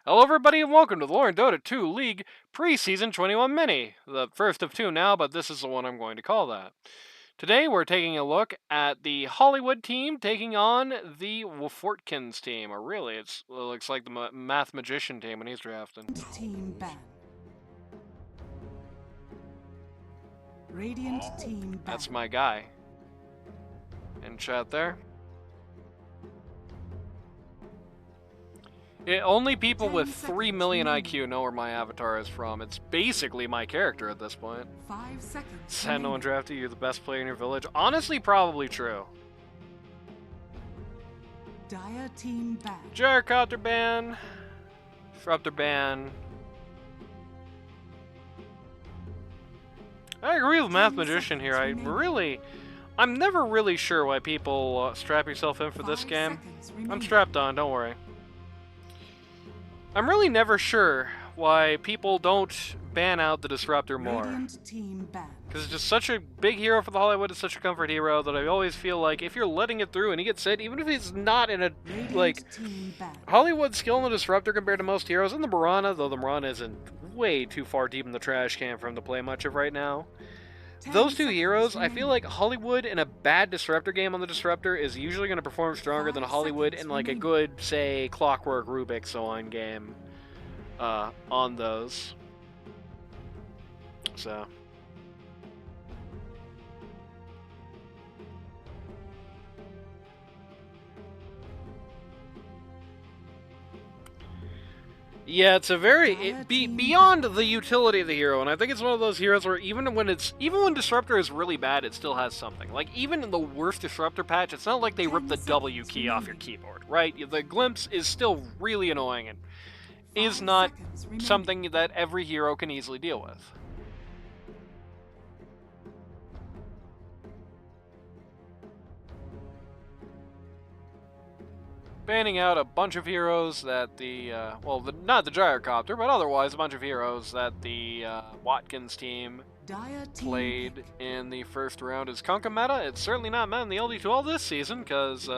Hello everybody and welcome to the Lore and Dota 2 League Preseason 21 Mini. The first of two now, but this is the one I'm going to call that. Today we're taking a look at the Hollywood team taking on the Fortkins team. Or really, it looks like the Math Magician team when he's drafting. Team ban. Radiant team ban. That's my guy. In chat there. Only people with 3 million IQ know where my avatar is from. It's basically my character at this point. 5 seconds. Said no one drafted you, the best player in your village. Honestly, probably true. Dire team ban. Gyrocopter ban. Disruptor ban. I agree with Math Magician here. I'm never really sure why people strap yourself in for this game. I'm strapped on, don't worry. I'm really never sure why people don't ban out the Disruptor more. Because it's just such a big hero for the Hollywood, it's such a comfort hero that I always feel like if you're letting it through and he gets hit, even if he's not in a, like, Hollywood's skill in the Disruptor compared to most heroes, and the Mirana, though the Mirana isn't way too far deep in the trash can for him to play much of right now. Those two heroes, I feel like Hollywood in a bad Disruptor game on the Disruptor is usually going to perform stronger than a Hollywood in like a good, say, Clockwork, Rubik, so on game on those. So. Yeah, it's a very beyond the utility of the hero, and I think it's one of those heroes where even when Disruptor is really bad, it still has something. Like even in the worst Disruptor patch, it's not like they rip the W key off your keyboard, right? The glimpse is still really annoying and is not something that every hero can easily deal with. Banning out a bunch of heroes that the, not the Gyrocopter, but otherwise a bunch of heroes that the Watkins team played in the first round is Kunkka meta. It's certainly not meta in the LD2L this season, because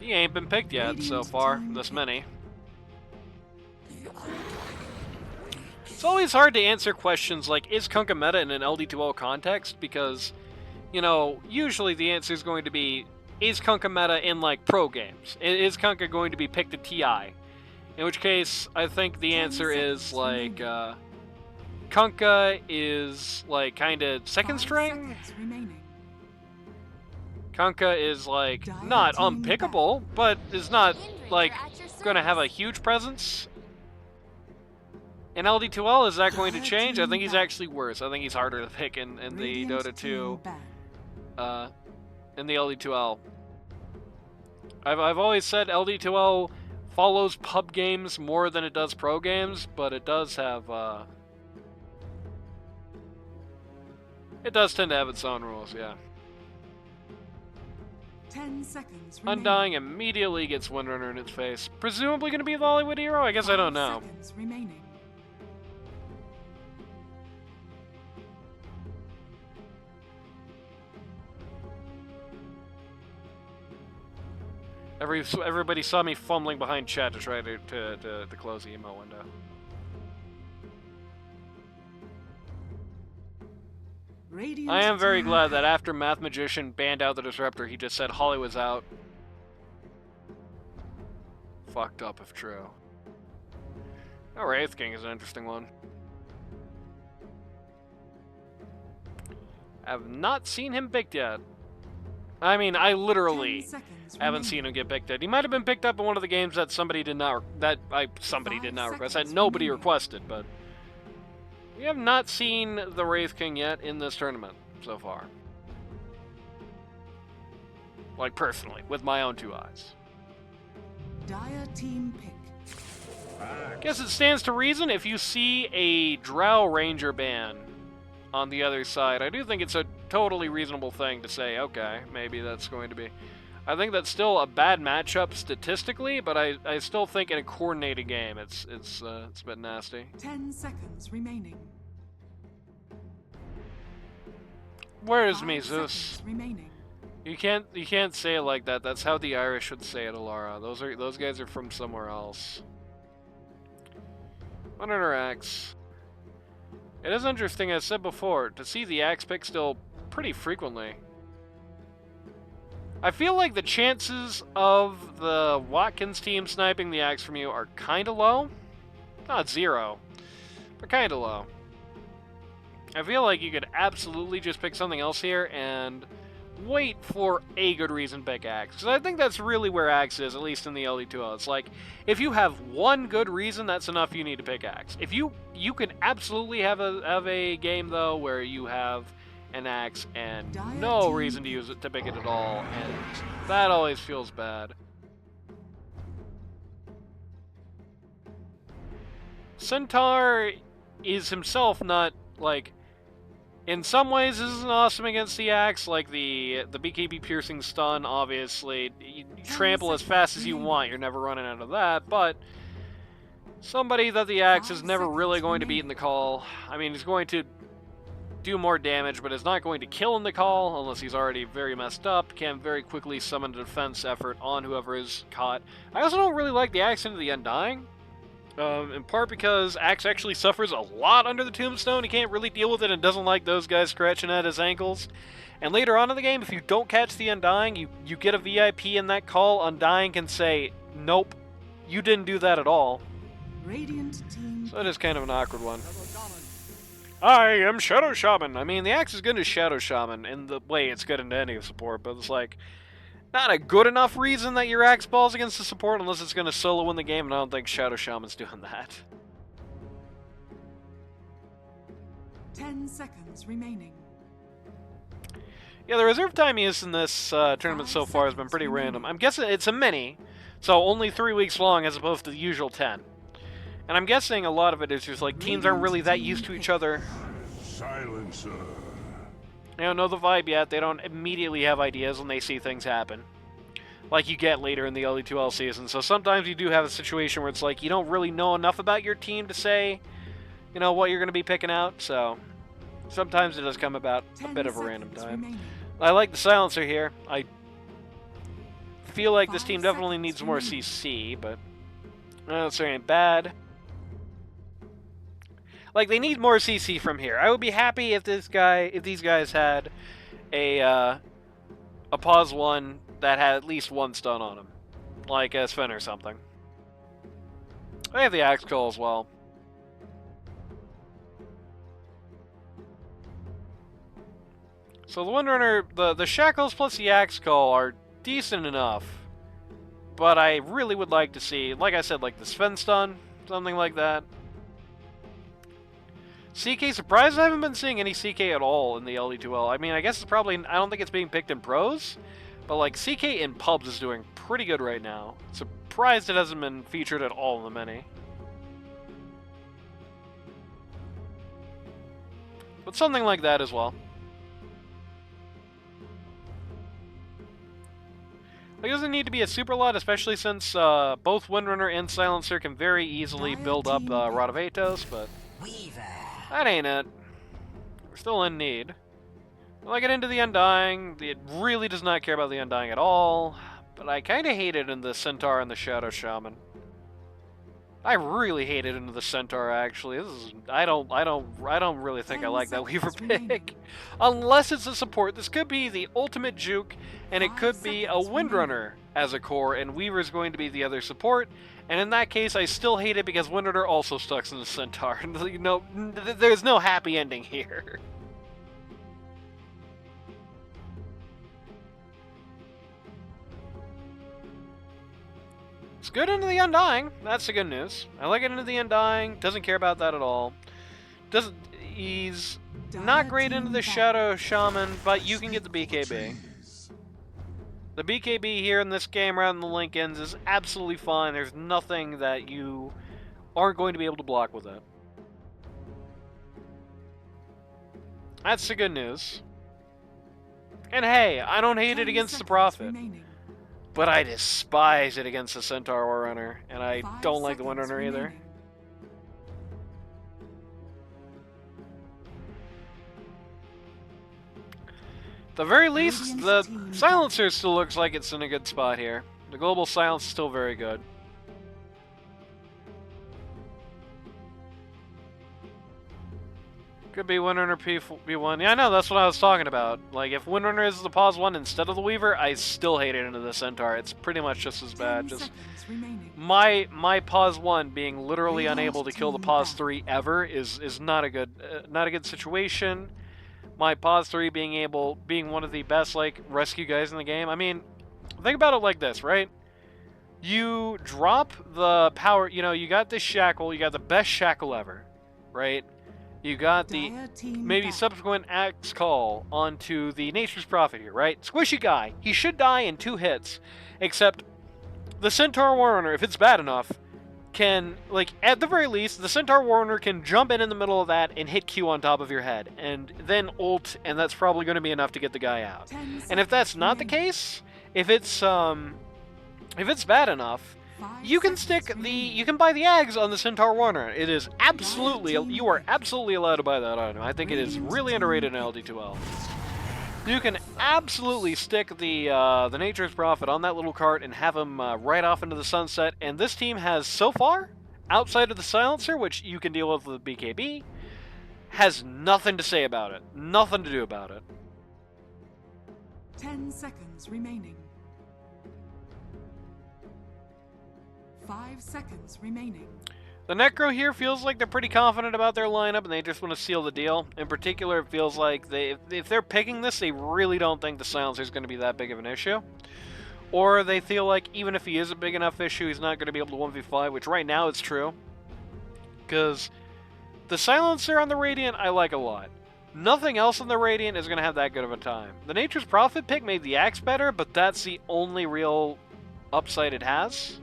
he ain't been picked yet so far, this many. It's always hard to answer questions like, is Kunkka meta in an LD2L context? Because, you know, usually the answer is going to be, is Kunkka meta in, like, pro games? Is Kunkka going to be picked at TI? In which case, I think the answer is, like, Kunkka is, like, kind of second string? Kunkka is, like, not unpickable, but is not, like, going to have a huge presence. In LD2L, is that going to change? I think he's actually worse. I think he's harder to pick in the Dota 2, in the LD2L. I've always said LD2L follows pub games more than it does pro games, but it does have, it does tend to have its own rules, yeah. 10 seconds Undying immediately gets Windrunner in its face. Presumably going to be the Hollywood hero? I guess I don't know. Everybody saw me fumbling behind chat to try to close the emo window. I am very glad that after Math Magician banned out the Disruptor, he just said Hollywood's out. Fucked up if true. Oh, Wraith King is an interesting one. I've not seen him picked yet. I mean, I literally haven't seen him get picked up. He might have been picked up in one of the games that somebody did not request, that nobody requested, but we have not seen the Wraith King yet in this tournament so far. Like personally, with my own two eyes. Dire team pick. Guess it stands to reason if you see a Drow Ranger ban on the other side. I do think it's a totally reasonable thing to say, okay, maybe that's going to be. I think that's still a bad matchup statistically, but I still think in a coordinated game, it's a bit nasty. 10 seconds remaining. Where is me, Zeus? You can't say it like that. That's how the Irish would say it, Alara. Those guys are from somewhere else. Windrunner Axe. It is interesting, as I said before, to see the Axe pick still pretty frequently. I feel like the chances of the Watkins team sniping the Axe from you are kind of low. Not zero, but kind of low. I feel like you could absolutely just pick something else here and wait for a good reason to pick Axe. Because I think that's really where Axe is, at least in the LD2L. It's like, if you have one good reason, that's enough you need to pick Axe. If you can absolutely have a game, though, where you have an Axe and no reason to use it to pick it at all, and that always feels bad. Centaur is himself not, like, in some ways this isn't awesome against the Axe, like the BKB piercing stun, obviously. You trample as fast as you want, you're never running out of that, but somebody that the Axe is never really going to beat in the call. I mean, he's going to do more damage, but is not going to kill in the call, unless he's already very messed up. Can very quickly summon a defense effort on whoever is caught. I also don't really like the Axe into the Undying. In part because Axe actually suffers a lot under the Tombstone. He can't really deal with it and doesn't like those guys scratching at his ankles. And later on in the game, if you don't catch the Undying, you get a VIP in that call. Undying can say, nope, you didn't do that at all. So it is kind of an awkward one. I am Shadow Shaman. I mean, the Axe is good as Shadow Shaman in the way it's good into any support, but it's like, not a good enough reason that your Axe balls against the support unless it's going to solo win the game, and I don't think Shadow Shaman's doing that. 10 seconds remaining. Yeah, the reserve time used in this tournament so far has been pretty random. I'm guessing it's a mini, so only 3 weeks long as opposed to the usual 10. And I'm guessing a lot of it is just like teams aren't really that used to each other. Silencer. They don't know the vibe yet. They don't immediately have ideas when they see things happen, like you get later in the LD2L season. So sometimes you do have a situation where it's like you don't really know enough about your team to say, you know, what you're going to be picking out. So sometimes it does come about a bit of a random time. I like the Silencer here. I feel like this team definitely needs more CC, but that's ain't bad. Like, they need more CC from here. I would be happy if these guys had a pause one that had at least one stun on him, like a Sven or something. I have the Axe Call as well. So the Windrunner, the Shackles plus the Axe Call are decent enough, but I really would like to see, like I said, like the Sven stun, something like that. CK, surprised I haven't been seeing any CK at all in the LD2L. I mean, I guess it's probably, I don't think it's being picked in pros, but like CK in pubs is doing pretty good right now. Surprised it hasn't been featured at all in the mini. But something like that as well. It doesn't need to be a super lot, especially since both Windrunner and Silencer can very easily build up Rod of Atos, but that ain't it. We're still in need. When I get into the Undying, it really does not care about the Undying at all, but I kind of hate it in the Centaur and the Shadow Shaman. I really hate it into the Centaur, actually. I don't really think I like that Weaver pick. Unless it's a support. This could be the ultimate juke, and it could be a Windrunner as a core, and Weaver's going to be the other support. And in that case, I still hate it because Windrunner also stuck in the Centaur. You know, there's no happy ending here. It's good into the Undying. That's the good news. I like it into the Undying. Doesn't care about that at all. He's not great into the Shadow Shaman, but you can get the BKB. The BKB here in this game rather than the Lincolns is absolutely fine. There's nothing that you aren't going to be able to block with it. That's the good news. And hey, I don't hate it against the Prophet. But I despise it against the Centaur Warrunner, and I don't like the Windrunner either. At the very least, the Silencer still looks like it's in a good spot here. The Global Silence is still very good. Could be Windrunner P1. Yeah, I know, that's what I was talking about. Like, if Windrunner is the pause 1 instead of the Weaver, I still hate it into the Centaur. It's pretty much just as bad. 10 Just seconds remaining. my pause 1 being literally Radiant unable to kill the team pause back. 3 ever is not a good situation. My pause 3 being one of the best like rescue guys in the game. I mean, think about it like this, right? You drop the power, you got this shackle, you got the best shackle ever, right? You got the Dire team maybe back. subsequent axe call onto the Nature's Prophet here, right? Squishy guy. He should die in 2 hits, except the Centaur Warrunner, if it's bad enough, can, like, at the very least, the Centaur Warrunner can jump in the middle of that and hit Q on top of your head, and then ult, and that's probably going to be enough to get the guy out. 10 And if that's seconds not the remaining. case, if it's bad enough, 5 you can seconds remaining. you can buy the eggs on the Centaur Warner. It is absolutely, team you are pick. absolutely allowed to buy that item. I think it is Radiant really team underrated in pick. LD2L. You can absolutely stick the Nature's Prophet on that little cart and have him right off into the sunset. And this team has so far, outside of the silencer, which you can deal with BKB, has nothing to say about it. Nothing to do about it. 10 seconds remaining. 5 seconds remaining. The Necro here feels like they're pretty confident about their lineup and they just want to seal the deal. In particular, it feels like if they're picking this, they really don't think the silencer is going to be that big of an issue. Or they feel like even if he is a big enough issue, he's not going to be able to 1v5, which right now it's true. Because the silencer on the Radiant I like a lot. Nothing else on the Radiant is going to have that good of a time. The Nature's Prophet pick made the axe better, but that's the only real upside it has.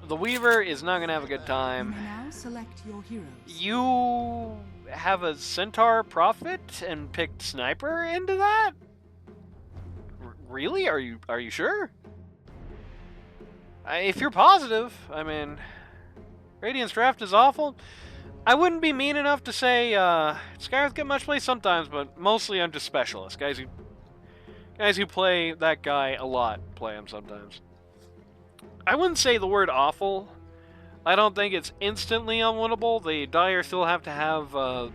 The Weaver is not going to have a good You time. may now select your heroes. You have a Centaur Prophet and picked Sniper into that? Really? Are you sure? If you're positive, I mean, Radiant's draft is awful. I wouldn't be mean enough to say Skywrath get much play sometimes, but mostly I'm just specialists. Guys who play that guy a lot play him sometimes. I wouldn't say the word awful. I don't think it's instantly unwinnable. The Dire still have to have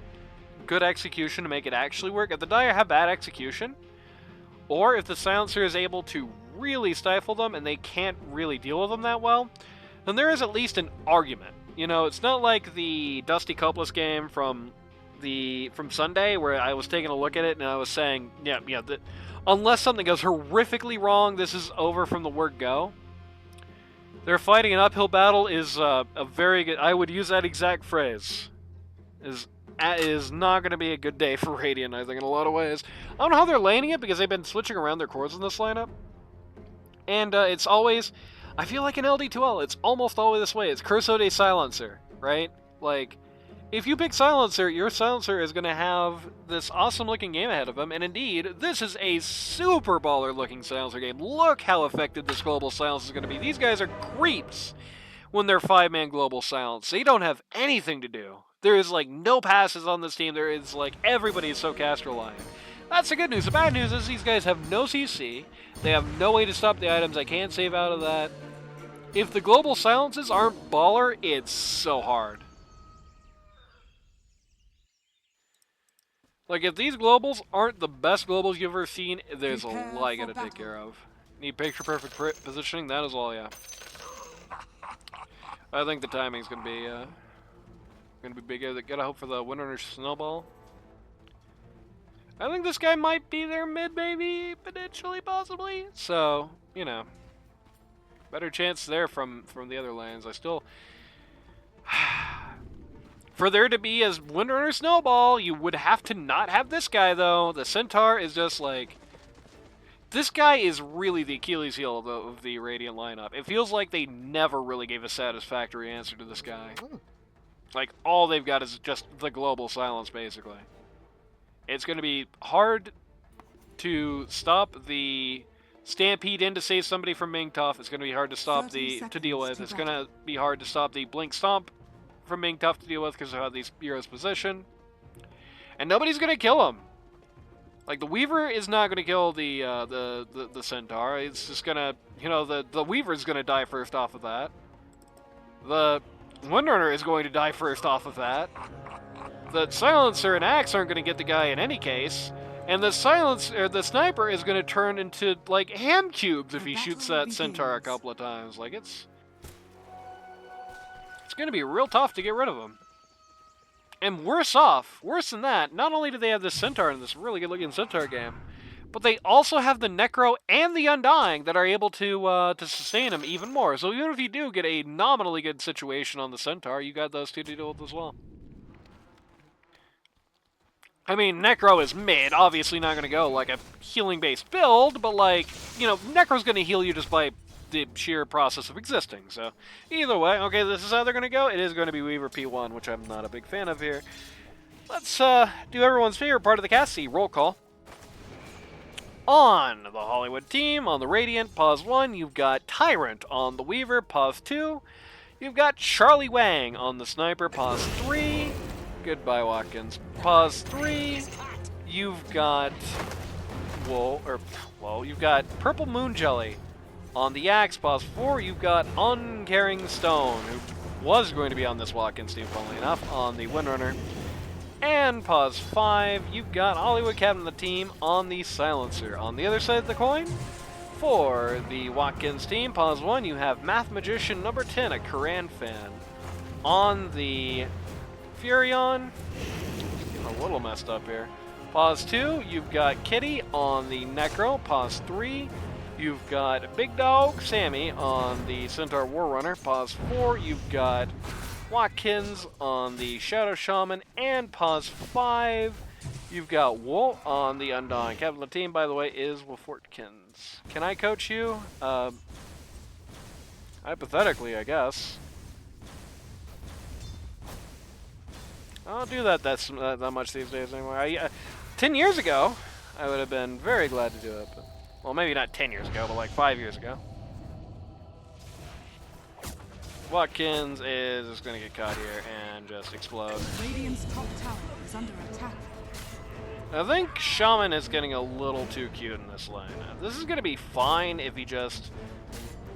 good execution to make it actually work. If the Dire have bad execution, or if the Silencer is able to really stifle them and they can't really deal with them that well, then there is at least an argument. It's not like the Dusty Copeless game from Sunday where I was taking a look at it and I was saying, unless something goes horrifically wrong, this is over from the word go. They're fighting an uphill battle is a very good. I would use that exact phrase. Is not going to be a good day for Radiant, I think, in a lot of ways. I don't know how they're laning it because they've been switching around their cores in this lineup, and it's always. I feel like in LD2L, it's almost always this way. It's Curso de Silencer, right? Like, if you pick Silencer, your Silencer is going to have this awesome-looking game ahead of him, and indeed, this is a super baller-looking Silencer game. Look how effective this Global Silence is going to be. These guys are creeps when they're 5-man Global Silence. They don't have anything to do. There is, like, no passes on this team. There is, like, everybody is so cast-reliant. That's the good news. The bad news is these guys have no CC. They have no way to stop the items. I can't save out of that. If the Global Silences aren't baller, it's so hard. Like, if these globals aren't the best globals you've ever seen, there's a Prepare lot you for gotta take battle. care of. Need picture-perfect positioning, that is all, yeah. I think the timing's gonna be big. Gotta hope for the Windrunner Snowball. I think this guy might be their mid, maybe, potentially, possibly. So, better chance there from the other lanes. I still... For there to be as Windrunner Snowball, you would have to not have this guy, though. The Centaur is just like... This guy is really the Achilles heel of the Radiant lineup. It feels like they never really gave a satisfactory answer to this guy. Like, all they've got is just the Global Silence, basically. It's going to be hard to stop the Stampede in to save somebody from Mingtoff. It's going to be hard to stop to deal with. It's going to be hard to stop the Blink Stomp from being tough to deal with because of how these heroes position. And nobody's going to kill him. Like, the Weaver is not going to kill the Centaur. It's just going to, the Weaver's going to die first off of that. The Windrunner is going to die first off of that. The Silencer and Axe aren't going to get the guy in any case. And the the Sniper is going to turn into, like, ham cubes if he shoots that Centaur a couple of times. Like, it's going to be real tough to get rid of him. And worse than that, not only do they have this Centaur in this really good-looking Centaur game, but they also have the Necro and the Undying that are able to sustain him even more. So even if you do get a nominally good situation on the Centaur, you got those two to deal with as well. I mean, Necro is mid, obviously not going to go like a healing-based build, but like, you know, Necro's going to heal you just by the sheer process of existing. So either way, okay, this is how they're going to go. It is going to be Weaver P1, which I'm not a big fan of here. Let's do everyone's favorite part of the cast, the roll call. On the Hollywood team, on the Radiant, pause 1, you've got Tyrant on the Weaver, pause 2. You've got Charlie Wang on the Sniper, pause 3. Goodbye, Watkins. Pause 3. You've got you've got Purple Moon Jelly on the Axe, pause 4. You've got Uncaring Stone, who was going to be on this Watkins team, funnily enough, on the Windrunner. And pause 5, you've got Hollywood Captain of the team on the Silencer. On the other side of the coin, for the Watkins team, pause 1, you have Math Magician number 10, a Karan fan. On the Furion, getting a little messed up here. Pause 2, you've got Kitty on the Necro. Pause 3, you've got Big Dog Sammy on the Centaur Warrunner. Pause 4, you've got Watkins on the Shadow Shaman. And pause 5, you've got Wool on the Undying. Captain of the team, by the way, is Wolfortkins. Can I coach you? Hypothetically, I guess. I don't do that much these days anymore. 10 years ago, I would have been very glad to do it. But, well, maybe not 10 years ago, but like 5 years ago. Watkins is just going to get caught here and just explode. Radiant's top tower is under attack. I think Shaman is getting a little too cute in this lane. This is going to be fine if he just,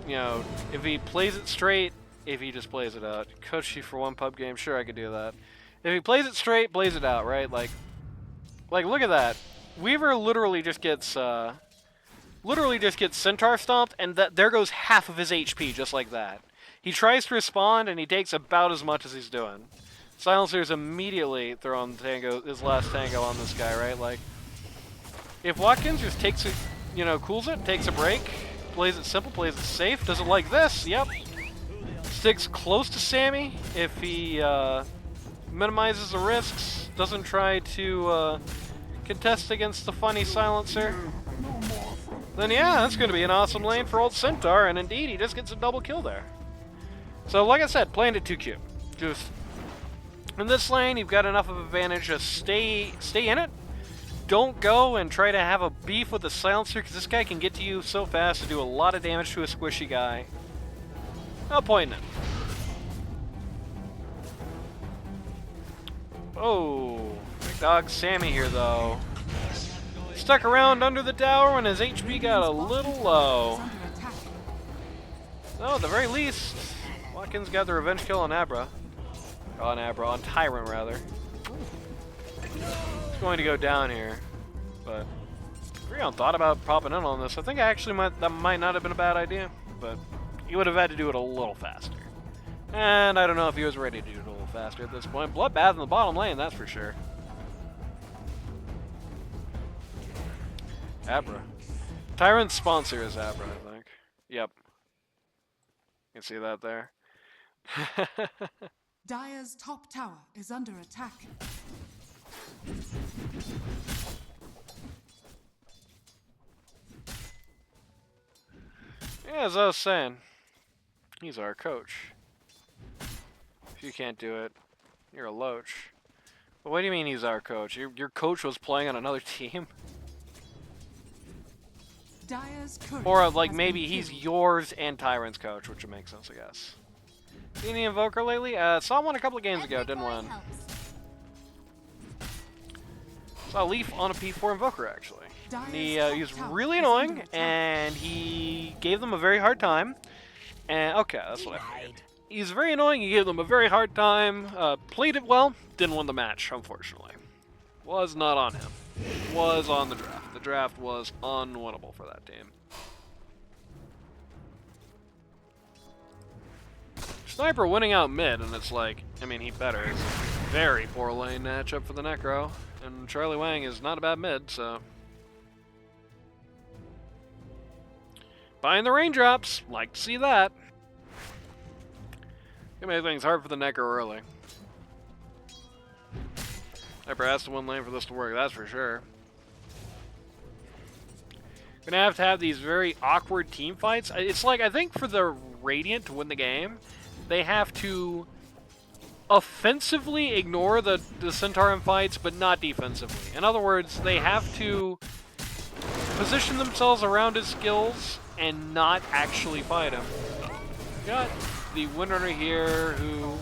you know, if he plays it straight, if he just plays it out. Coach you for one pub game, sure, I could do that. If he plays it straight, plays it out, right? Like look at that. Weaver literally just gets Centaur stomped, and there goes half of his HP just like that. He tries to respond, and he takes about as much as he's doing. Silencer's immediately throwing his last tango on this guy, right? Like, if Watkins just takes it, you know, cools it, takes a break, plays it simple, plays it safe, does it like this, yep. Sticks close to Sammy if he minimizes the risks, doesn't try to contest against the funny Silencer, then yeah, that's going to be an awesome lane for old Centaur, and indeed, he just gets a double kill there. So, like I said, playing it too cute. Just in this lane, you've got enough of an advantage to stay in it. Don't go and try to have a beef with the Silencer, because this guy can get to you so fast to do a lot of damage to a squishy guy. No point in it. Oh, Big Dog Sammy here, though. Stuck around under the tower when his HP got a little low. So, at the very least, Watkins got the revenge kill on Abra. On Tyrant, rather. It's going to go down here, but Freon thought about popping in on this. I think that might not have been a bad idea, but he would have had to do it a little faster. And I don't know if he was ready to do it a little faster at this point. Bloodbath in the bottom lane, that's for sure. Abra. Tyrant's sponsor is Abra, I think. Yep. You can see that there. Dire's top tower is under attack. Yeah, as I was saying, he's our coach. If you can't do it, you're a loach. But what do you mean he's our coach? Your coach was playing on another team? Or like maybe he's yours and Tyrant's coach, which would make sense, I guess. Seen the Invoker lately? Saw one a couple of games ago, didn't win. Saw Leaf on a P4 Invoker, actually. He was really annoying, and he gave them a very hard time. And okay, that's what I figured. He's very annoying. He gave them a very hard time. Played it well. Didn't win the match, unfortunately. Was not on him. Was on the draft. The draft was unwinnable for that team. Sniper winning out mid, and it's like, I mean, he better. It's a very poor lane matchup for the Necro. And Charlie Wang is not a bad mid, so. Buying the raindrops. Like to see that. Gonna make things hard for the Necro early. Sniper has to win lane for this to work, that's for sure. Gonna have these very awkward team fights. It's like, I think for the Radiant to win the game, they have to offensively ignore the Centauran fights, but not defensively. In other words, they have to position themselves around his skills and not actually fight him. Got the Windrunner here who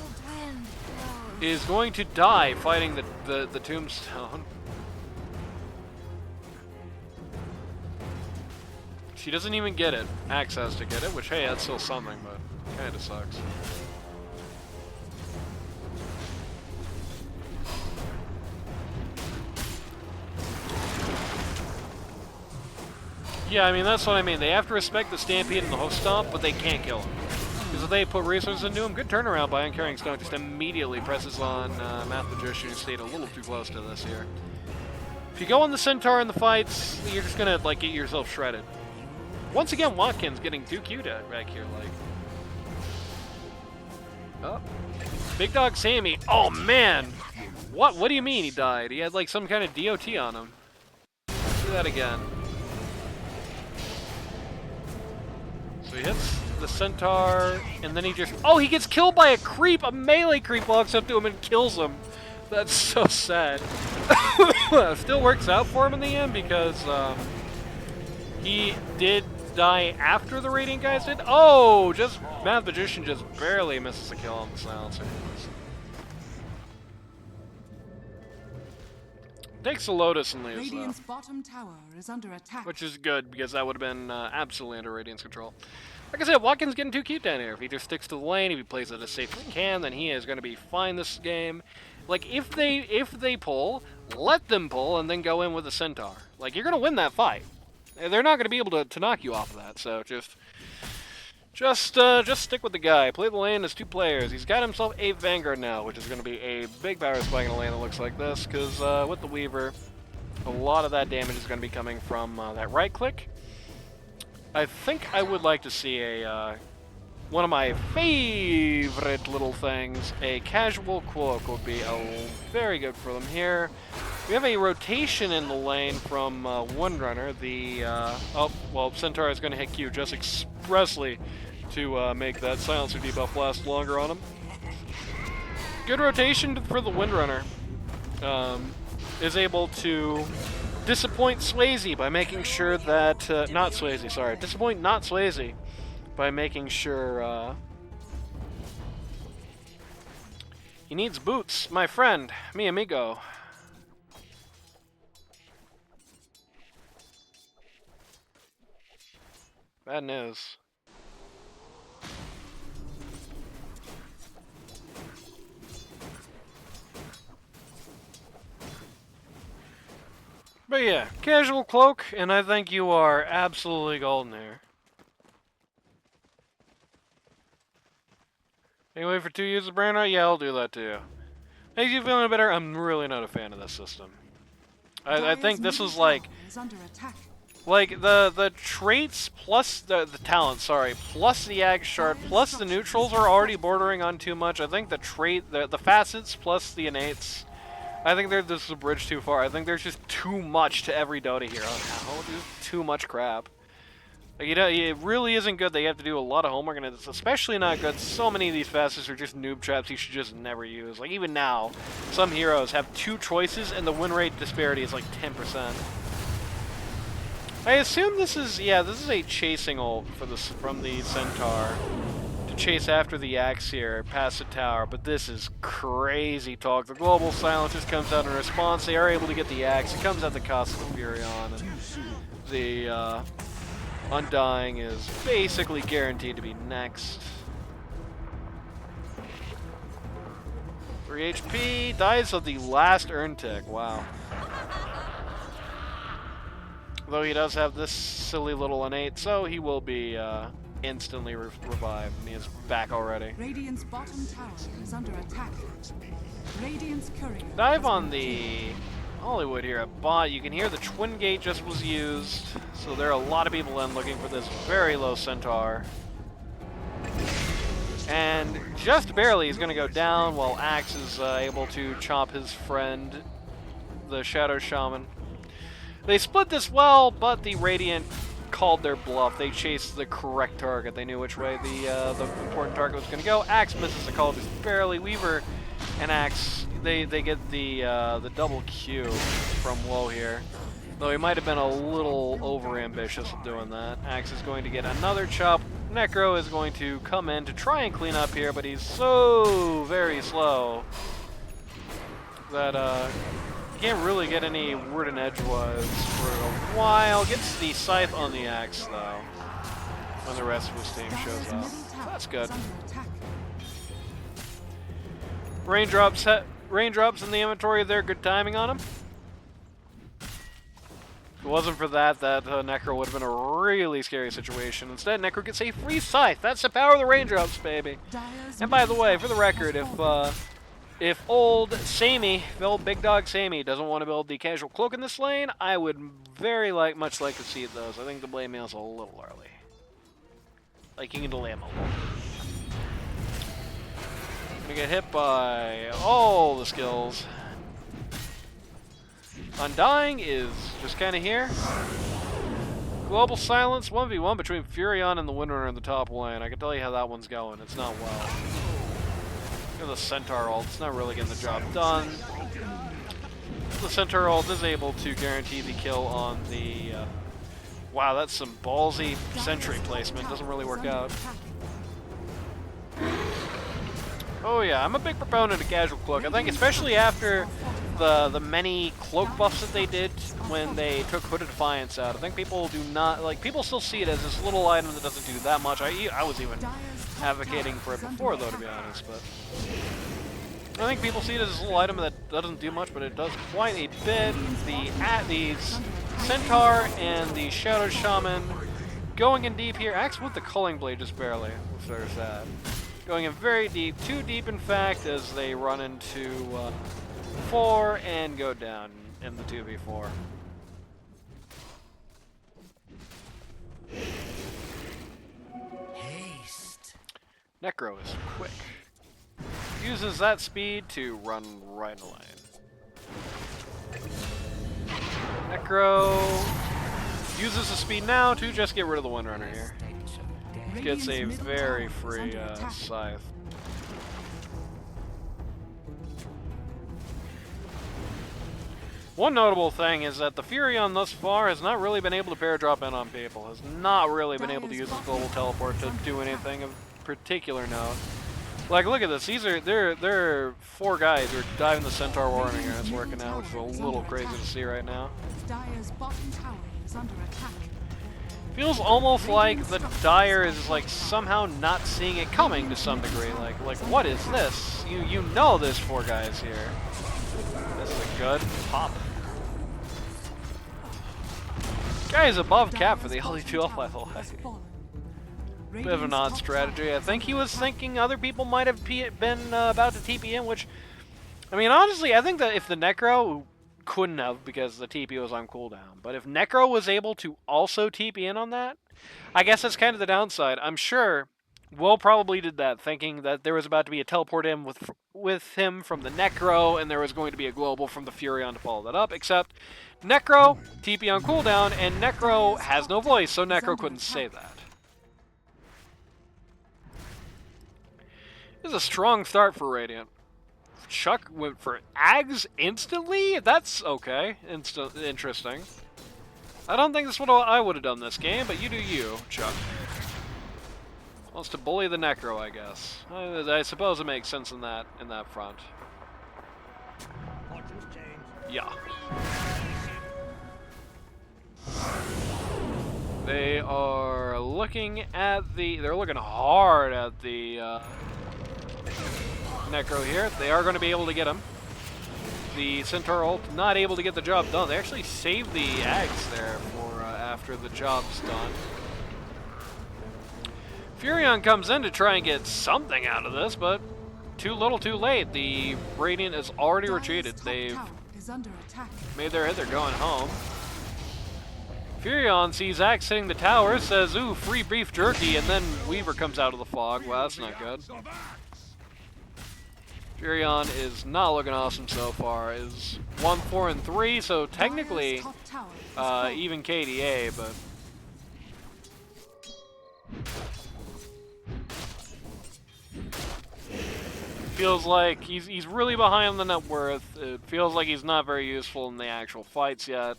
is going to die fighting the Tombstone. She doesn't even get it, access to get it, which, hey, that's still something, but kind of sucks. Yeah, I mean, that's what I mean. They have to respect the Stampede and the Hoof Stomp, but they can't kill him. Because if they put resources into him, good turnaround by Uncaring Stone, just immediately presses on Math Magician, who stayed a little too close to this here. If you go on the Centaur in the fights, you're just gonna, like, get yourself shredded. Once again, Watkins getting too cute back here, like. Oh. Big Dog Sammy. Oh, man! What do you mean he died? He had, like, some kind of DOT on him. Do that again. So he hits the Centaur, and then he just... Oh, he gets killed by a creep! A melee creep walks up to him and kills him. That's so sad. Still works out for him in the end because he did die after the Radiant guys did. Oh, just Math Magician just barely misses a kill on the Silencer. Takes the Lotus and leaves, Radiant's bottom tower is under attack. which is good because that would have been absolutely under Radiant's control. Like I said, Watkins getting too cute down here. If he just sticks to the lane, if he plays it as safe as he can, then he is going to be fine this game. Like, if they pull, let them pull, and then go in with a Centaur. Like, you're going to win that fight. They're not going to be able to knock you off of that, so just stick with the guy. Play the lane as two players. He's got himself a Vanguard now, which is going to be a big power spike in a lane that looks like this, because with the Weaver, a lot of that damage is going to be coming from that right click. I think I would like to see a one of my favorite little things, a casual cloak would be very good for them here. We have a rotation in the lane from Windrunner. The oh, well, Centaur is going to hit Q just expressly to make that Silencer debuff last longer on him. Good rotation for the Windrunner. Is able to disappoint Swayze by making sure that not Swayze, sorry, disappoint not Swayze by making sure he needs boots, my friend, mi amigo. Bad news. But yeah, casual cloak, and I think you are absolutely golden here. Anyway, for 2 years of brand art, yeah, I'll do that too. Makes you feeling better? I'm really not a fan of this system. I think this is like the traits plus the talent, sorry, plus the Ag Shard, plus the neutrals are already bordering on too much. I think the trait, the facets plus the innates, I think this is a bridge too far. I think there's just too much to every Dota hero now. Just too much crap. Like, you know, it really isn't good that you have to do a lot of homework, and it's especially not good. So many of these facets are just noob traps you should just never use. Like, even now, some heroes have 2 choices, and the win rate disparity is like 10%. I assume this is, yeah, this is a chasing ult for from the Centaur to chase after the Axe here, past the tower, but this is crazy talk. The Global Silence just comes out in response. They are able to get the Axe. It comes at the cost of the Furion, and the Undying is basically guaranteed to be next. 3 HP, dies of the last urn tick. Wow. Though he does have this silly little innate, so he will be instantly revived. And he is back already. Radiant's bottom tower is under attack. Radiant's courier. Dive on the Hollywood here at bot. You can hear the Twin Gate just was used, so there are a lot of people in looking for this very low centaur. And just barely he's going to go down while Axe is able to chop his friend, the Shadow Shaman. They split this well, but the Radiant called their bluff. They chased the correct target. They knew which way the important target was going to go. Axe misses the call just barely. Weaver and Axe, they get the double Q from low here. Though he might have been a little over-ambitious of doing that. Axe is going to get another chop. Necro is going to come in to try and clean up here, but he's so very slow that he can't really get any word and edgewise for a while. Gets the scythe on the Axe, though, when the rest of his team shows up. So that's good. Raindrops in the inventory there. Good timing on him. If it wasn't for that, Necro would have been a really scary situation. Instead, Necro gets a free scythe. That's the power of the raindrops, baby. And by the way, for the record, if old Big Dog Sammy doesn't want to build the casual cloak in this lane, I would very much like to see those. I think the blade mail's a little early. Like, you can delay him a little. Gonna get hit by all the skills. Undying is just kind of here. Global Silence, 1v1 between Furion and the Windrunner in the top lane. I can tell you how that one's going. It's not well. The Centaur ult, it's not really getting the job done. The Centaur ult is able to guarantee the kill on the... wow, that's some ballsy sentry placement. Doesn't really work out. Oh yeah, I'm a big proponent of casual cloak. I think especially after the many cloak buffs that they did when they took Hooded Defiance out. I think people do not, people still see it as this little item that doesn't do that much. I was even advocating for it before, though, to be honest, but I think people see it as this little item that doesn't do much, but it does quite a bit. The Centaur and the Shadow Shaman going in deep here. Axe with the Culling Blade just barely, which there's that. Going in very deep, too deep in fact, as they run into 4 and go down in the 2v4. Haste. Necro is quick. Uses that speed to run right in the lane. Necro uses the speed now to just get rid of the Windrunner here. Gets a very free scythe. One notable thing is that the Furion thus far has not really been able to pair drop in on people. Has not really been able to use his global teleport to do anything of particular note. Like, look at this. There are 4 guys who are diving the Centaur Warrior here. It's working out, which is a little crazy to see right now. Dire's bottom tower is under attack. Feels almost like the Dire is somehow not seeing it coming to some degree. Like what is this? You know there's 4 guys here. This is a good pop. Guy is above cap for the LD2L, by the way. Bit of an odd strategy. I think he was thinking other people might have been about to TP in, which, I mean, honestly, I think that if the Necro couldn't have because the TP was on cooldown, but if Necro was able to also TP in on that, I guess that's kind of the downside. I'm sure Will probably did that, thinking that there was about to be a teleport in with him from the Necro, and there was going to be a global from the Furion to follow that up, except Necro, TP on cooldown, and Necro has no voice, so Necro couldn't say that. This is a strong start for Radiant. Chuck went for Ags instantly? That's okay. Interesting. I don't think that's what I would have done this game, but you do you, Chuck. Wants to bully the Necro, I guess. I suppose it makes sense in that front. Yeah. They are looking at they're looking hard at the Necro here. They are going to be able to get him. The Centaur ult not able to get the job done. They actually saved the Ags there for after the job's done. Furion comes in to try and get something out of this, but too little too late. The Radiant is already retreated. They've made their hit. They're going home. Furion sees Axe hitting the tower, says, ooh, free beef jerky, and then Weaver comes out of the fog. Wow, that's not good. Furion is not looking awesome so far. Is 1-4-3, so technically even KDA, but feels like he's really behind on the net worth. It feels like he's not very useful in the actual fights yet.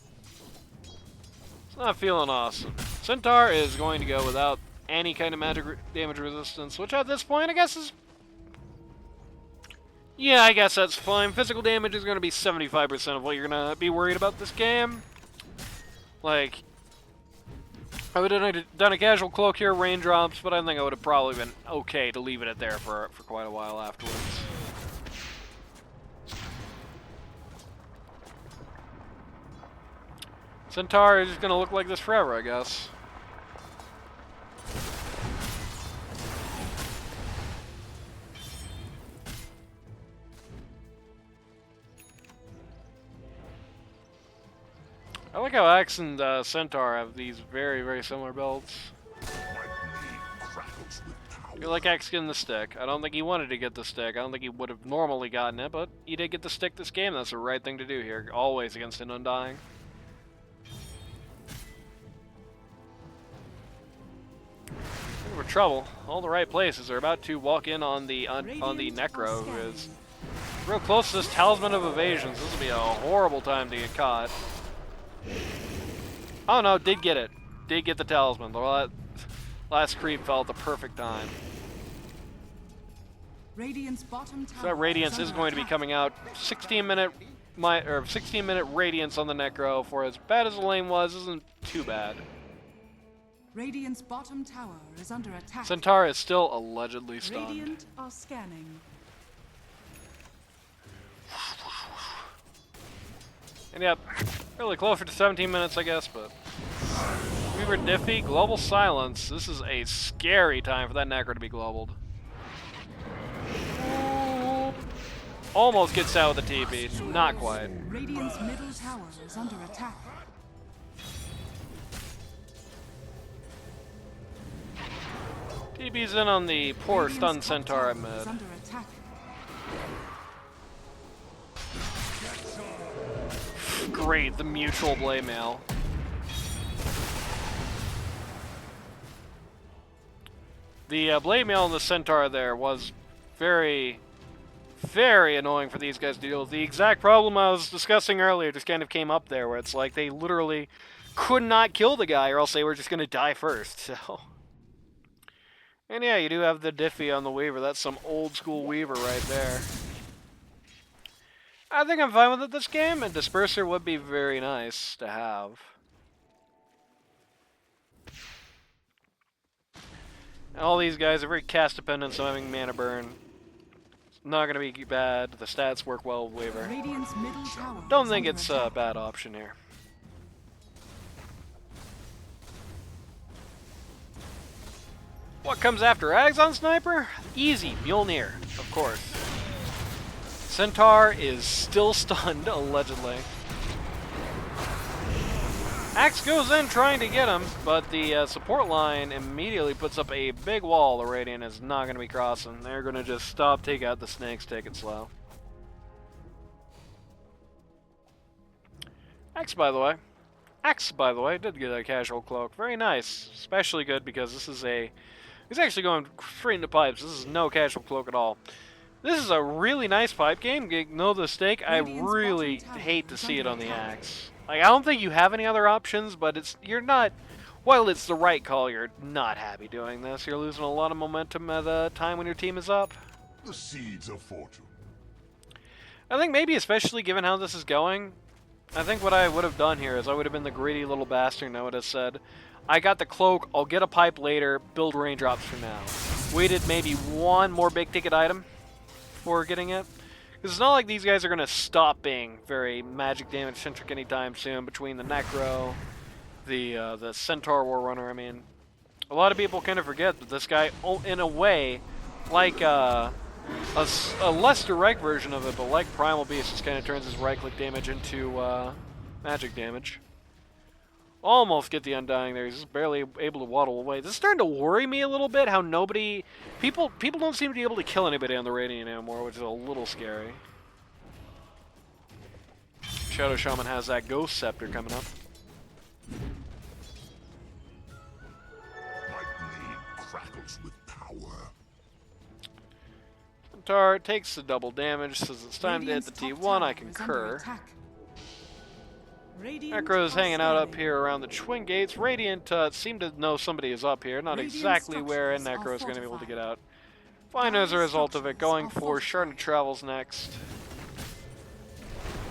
It's not feeling awesome. Centaur is going to go without any kind of magic damage resistance, which at this point I guess is... yeah, I guess that's fine. Physical damage is going to be 75% of what you're going to be worried about this game. Like, I would have done a casual cloak here, raindrops, but I think I would have probably been okay to leave it at there for quite a while afterwards. Centaur is just going to look like this forever, I guess. I like how Axe and Centaur have these very, very similar builds. I feel like Axe getting the stick. I don't think he wanted to get the stick. I don't think he would have normally gotten it, but he did get the stick this game. That's the right thing to do here. Always against an Undying. We're trouble. All the right places. They're about to walk in on the Necro, who is real close to this Talisman of Evasions. This will be a horrible time to get caught. Oh no, did get it. Did get the Talisman. The last creep fell at the perfect time. So that Radiance is going to be coming out. 16-minute Radiance on the Necro. For as bad as the lane was, isn't too bad. Radiant's bottom tower is under attack. Centaur is still allegedly stunned. Radiant are scanning. And yep, really closer to 17 minutes, I guess, but Weaver Diffie, Global Silence. This is a scary time for that Necro to be globaled. Almost gets out with the TP, not quite. Radiant's middle tower is under attack. TP's in on the poor stunned Centaur at mid. Great, the mutual blade mail. The blade mail in the Centaur there was very, very annoying for these guys to deal with. The exact problem I was discussing earlier just kind of came up there, where it's like they literally could not kill the guy or else they were just going to die first, so... And yeah, you do have the Diffie on the Weaver. That's some old school Weaver right there. I think I'm fine with it this game, and Disperser would be very nice to have. And all these guys are very cast dependent, so having mana burn. It's not going to be bad. The stats work well with Weaver. Don't think it's a bad option here. What comes after Ags on Sniper? Easy, Mjolnir, of course. Centaur is still stunned, allegedly. Axe goes in trying to get him, but the support line immediately puts up a big wall the Radiant is not going to be crossing. They're going to just stop, take out the snakes, take it slow. Axe, by the way, did get a casual cloak. Very nice. Especially good because this is a... He's actually going straight into pipes. This is no casual cloak at all. This is a really nice pipe game. No mistake. I really hate to see it on the Axe. Like, I don't think you have any other options, but you're not... While it's the right call, you're not happy doing this. You're losing a lot of momentum at a time when your team is up. The seeds of fortune. I think maybe especially given how this is going, I think what I would have done here is I would have been the greedy little bastard and I would have said, I got the cloak, I'll get a pipe later, build raindrops for now. Waited maybe one more big ticket item before getting it. Because it's not like these guys are going to stop being very magic damage centric anytime soon between the Necro, the Centaur War Runner. I mean, a lot of people kind of forget that this guy, in a way, like a less direct version of it, but like Primal Beast, just kind of turns his right-click damage into magic damage. Almost get the Undying there. He's just barely able to waddle away. This is starting to worry me a little bit, how people don't seem to be able to kill anybody on the Radiant anymore, which is a little scary. Shadow Shaman has that Ghost Scepter coming up. My blade crackles with power. Centaur takes the double damage, says it's time to hit the T1. I concur. Necro's hanging out up here around the Twin Gates. Radiant seem to know somebody is up here. Not exactly where, and Necro is going to be able to get out. Fine as a result of it, going for Sharded Travels next.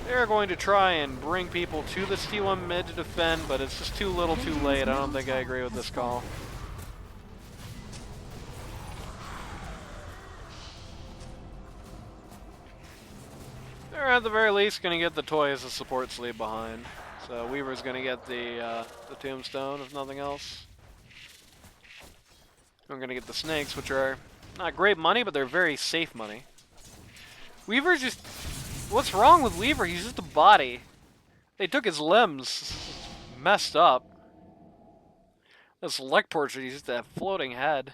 They're going to try and bring people to this T1 mid to defend, but it's just too little too late. I don't think I agree with this call. They're at the very least going to get the toy as a support sleeve behind. So Weaver's going to get the tombstone, if nothing else. I'm going to get the snakes, which are not great money, but they're very safe money. Weaver's just... What's wrong with Weaver? He's just a body. They took his limbs. Messed up. This leg portrait, he's just a floating head.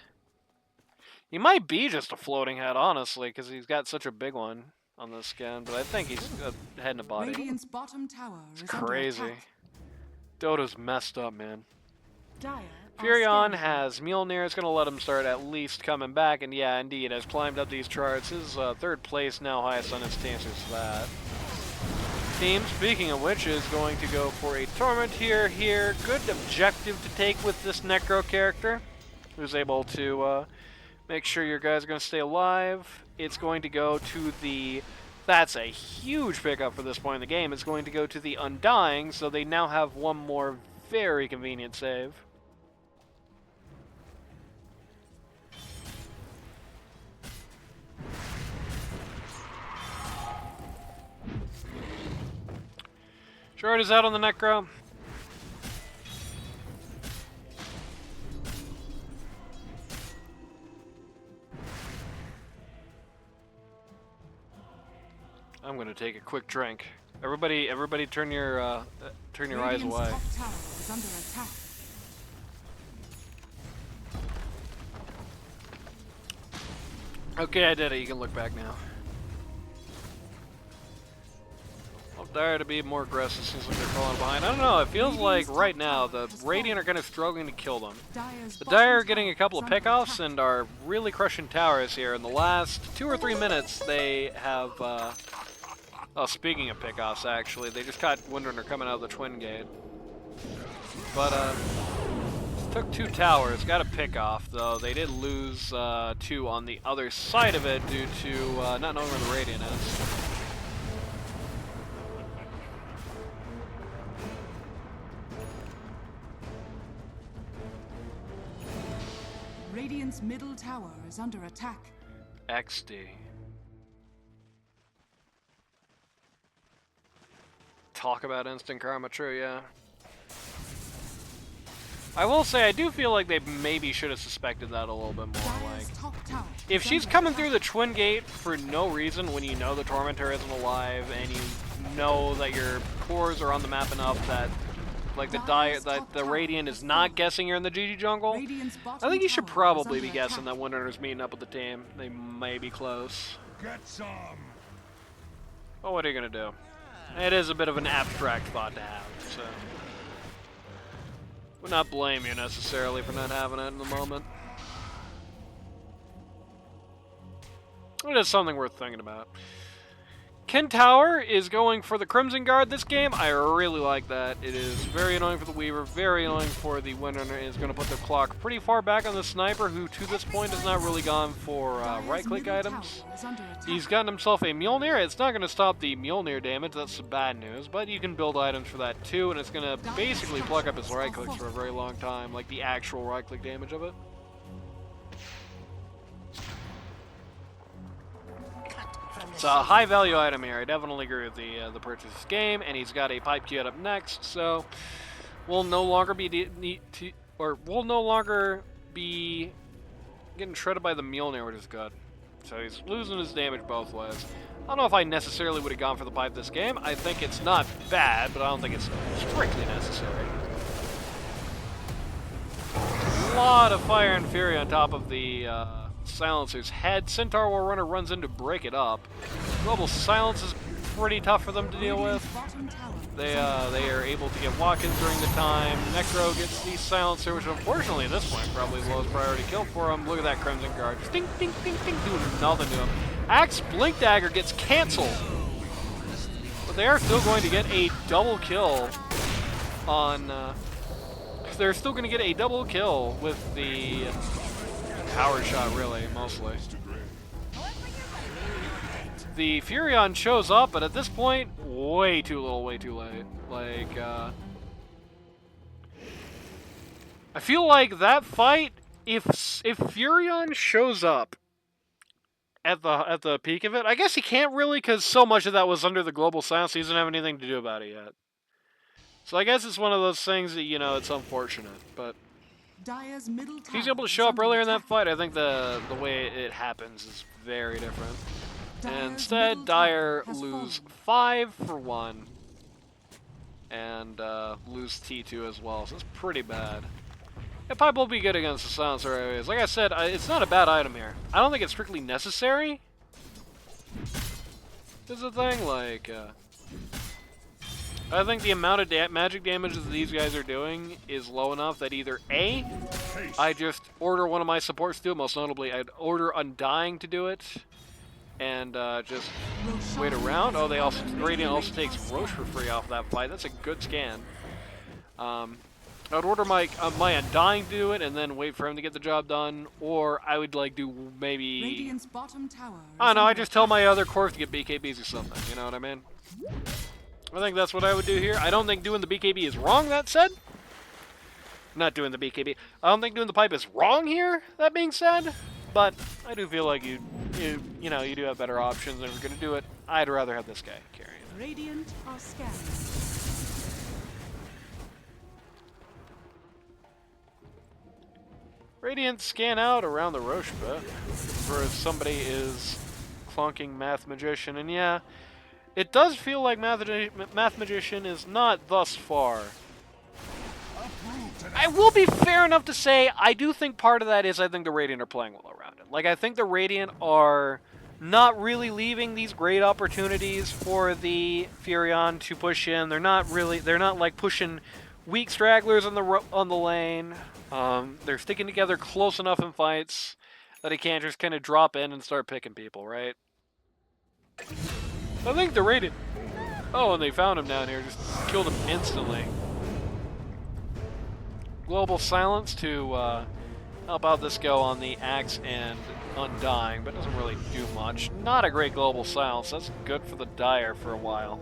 He might be just a floating head, honestly, because he's got such a big one on the skin, but I think he's a head and a body. Radiant's bottom tower It's is crazy. under attack. Dota's messed up, man. Dire are Furion scanning. has Mjolnir. It's going to let him start at least coming back, and yeah, indeed, has climbed up these charts. His third place now highest on his team, so that. Team, speaking of which, is going to go for a Torment here. Good objective to take with this Necro character, who's able to make sure your guys are going to stay alive. It's going to go to the... That's a huge pickup for this point in the game. It's going to go to the Undying, so they now have one more very convenient save. Shard is out on the Necro. I'm gonna take a quick drink. Everybody, turn your eyes Radiant's away. top tower is under attack. Okay, I did it. You can look back now. I'll dare to be more aggressive. Seems like they're falling behind. I don't know. It feels like right now the Radiant are kind of struggling to kill them. Dire's The bottom Dire are tower getting a couple of is under pickoffs attack. and are really crushing towers here. In the last 2 or 3 minutes, they have. Oh, speaking of pickoffs, actually, they just caught Windrunner coming out of the Twin Gate. But took 2 towers. Got a pickoff though. They did lose 2 on the other side of it due to not knowing where the Radiant is. Radiant's middle tower is under attack. XD. Talk about instant karma, true, yeah. I will say, I do feel like they maybe should have suspected that a little bit more. Dire's Like, top tower if is she's under coming attack. through the Twin Gate for no reason when you know the Tormentor isn't alive and you know that your cores are on the map enough that, like, the Radiant is not guessing you're in the GG jungle, Radiant's I bottom think you should tower is probably under be guessing attack. that Windrunner's meeting up with the team. They may be close. Get some. Well, what are you gonna do? It is a bit of an abstract thought to have, so... Would not blame you necessarily for not having it in the moment. It is something worth thinking about. Ken Tower is going for the Crimson Guard this game. I really like that. It is very annoying for the Weaver, very annoying for the Windrunner. It's going to put the clock pretty far back on the Sniper, who to this point has not really gone for Dire's right-click middle items. tower is under attack. He's gotten himself a Mjolnir. It's not going to stop the Mjolnir damage. That's some bad news. But you can build items for that too, and it's going to basically pluck up his right clicks for a very long time, like the actual right-click damage of it. It's a high value item here. I definitely agree with the purchase of this game, and he's got a pipe queued up next, so we'll no longer be we'll no longer be getting shredded by the Mjolnir, which is good. So he's losing his damage both ways. I don't know if I necessarily would have gone for the pipe this game. I think it's not bad, but I don't think it's strictly necessary. A lot of fire and fury on top of the silencer's head. Centaur War Runner runs in to break it up. Global Silence is pretty tough for them to deal with. They are able to get walk-ins during the time. Necro gets the Silencer, which unfortunately at this point probably the lowest priority kill for him. Look at that Crimson Guard. Just ding, ding, ding, ding, doing nothing to him. Axe Blink Dagger gets canceled. But they are still going to get a double kill on... they're still going to get a double kill with the power shot, really, mostly. The Furion shows up, but at this point, way too little, way too late. Like, I feel like that fight, if Furion shows up at the peak of it, I guess he can't really, because so much of that was under the global silence. He doesn't have anything to do about it yet. So I guess it's one of those things that, you know, it's unfortunate, but if he's able to show up earlier in that fight, I think the way it happens is very different. Instead, Dire lose 5 for 1, and lose T2 as well, so it's pretty bad. It probably will be good against the Silencer areas. Like I said, it's not a bad item here. I don't think it's strictly necessary. This is the thing, like, I think the amount of magic damage that these guys are doing is low enough that either A, I just order one of my supports to do it, most notably I'd order Undying to do it, and just wait around. Oh, Radiant also takes Roche for free off that fight. That's a good scan. I would order my Undying to do it, and then wait for him to get the job done, or I would like do maybe... I don't know, I just tell my other corps to get BKBs or something, you know what I mean? I think that's what I would do here. I don't think doing the BKB is wrong, that said. Not doing the BKB. I don't think doing the pipe is wrong here, that being said. But I do feel like you do have better options, and if you're going to do it, I'd rather have this guy carrying it. Radiant are scanning. Radiant scan out around the Roche pit for if somebody is clunking Math Magician, and yeah, it does feel like Math Magician is not thus far. I will be fair enough to say I do think part of that is I think the Radiant are playing well around it. Like, I think the Radiant are not really leaving these great opportunities for the Furion to push in. They're not like pushing weak stragglers on the lane. They're sticking together close enough in fights that he can't just kind of drop in and start picking people, right? I think the Radiant... Oh, and they found him down here. Just killed him instantly. Global Silence to help out this go on the Axe and Undying, but doesn't really do much. Not a great Global Silence. That's good for the Dire for a while.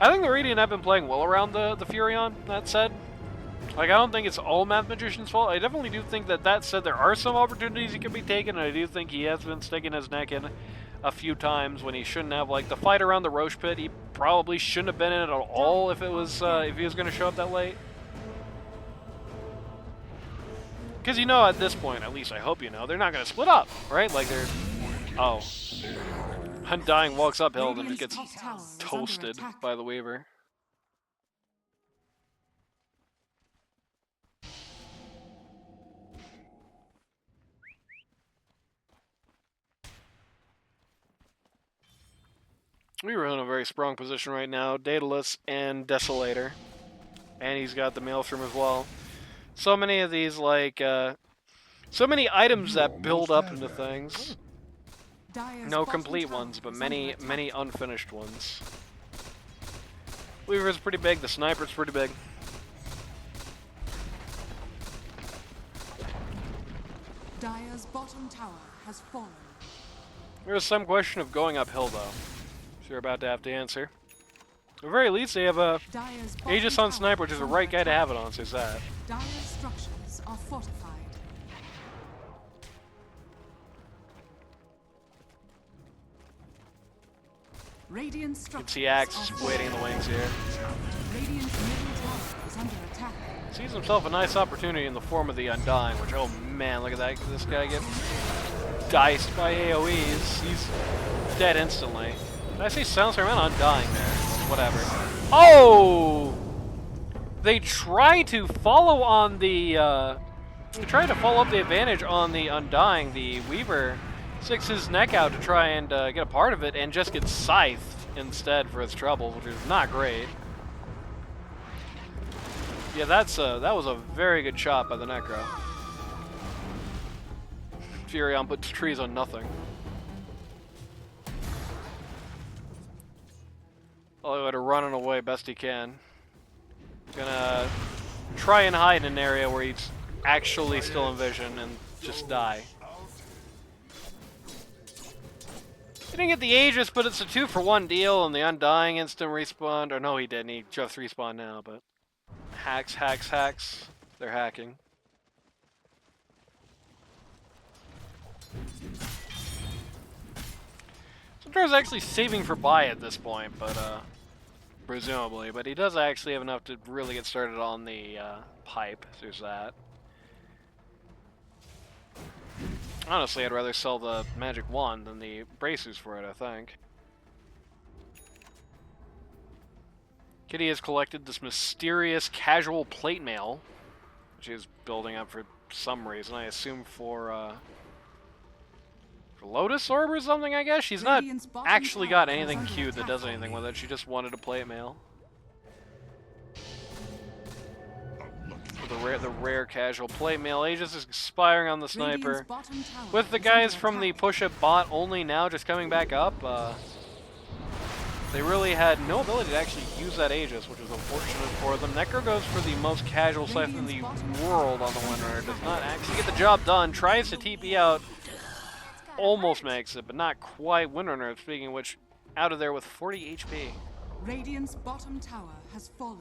I think the Radiant have been playing well around the Furion, that said. Like, I don't think it's all Math Magician's fault. I definitely do think that said, there are some opportunities he can be taken, and I do think he has been sticking his neck in a few times when he shouldn't have. Like, the fight around the Roche pit, he probably shouldn't have been in it at all if he was going to show up that late. Because, you know, at this point, at least I hope you know, they're not going to split up, right? Like, they're... Oh. Undying walks uphill and then gets toasted by the Weaver. Weaver in a very strong position right now. Daedalus and Desolator. And he's got the Maelstrom as well. So many of these, like, so many items that build up into things. No complete ones, but many unfinished ones. Weaver's pretty big. The Sniper's pretty big. Dire's bottom tower has fallen. There's some question of going uphill, though. So you're about to have to answer. At the very least, they have a Aegis on Sniper, which is the right guy to have it on, so it's that. Dire's structures are fortified. Radiant You can structures see Axe are is waiting in the wings here. Radiant's middle tower is under attack. Sees himself a nice opportunity in the form of the Undying, which, oh man, look at that. This guy get diced by AoEs. He's dead instantly. Did I say Silencer? I meant Undying there. Whatever. Oh! They try to follow on the, they try to follow up the advantage on the Undying. The Weaver sticks his neck out to try and get a part of it and just gets scythed instead for his trouble, which is not great. Yeah, that was a very good shot by the Necro. Furion puts trees on nothing. Hollywood are running away best he can. Gonna try and hide in an area where he's actually still in vision and just die. He didn't get the Aegis, but it's a 2-for-1 deal, and the Undying instant respawn. Or no, he didn't. He just respawned now, but hacks, hacks, hacks. They're hacking. Centaur's actually saving for buy at this point, but presumably. But he does actually have enough to really get started on the pipe. There's that. Honestly, I'd rather sell the magic wand than the bracers for it, I think. Kitty has collected this mysterious casual plate mail, which is building up for some reason. I assume for Lotus Orb or something, I guess? She's not actually got anything cute that does anything with it. She just wanted a plate mail. The rare casual plate mail. Aegis is expiring on the sniper. With the guys from the push-up bot only now just coming back up, they really had no ability to actually use that Aegis, which is unfortunate for them. Necro goes for the most casual scythe in the world on the Windrunner. Does not actually get the job done. Tries to TP out. Almost makes it, but not quite. Windrunner, speaking of which, out of there with 40 HP. Radiant's bottom tower has fallen.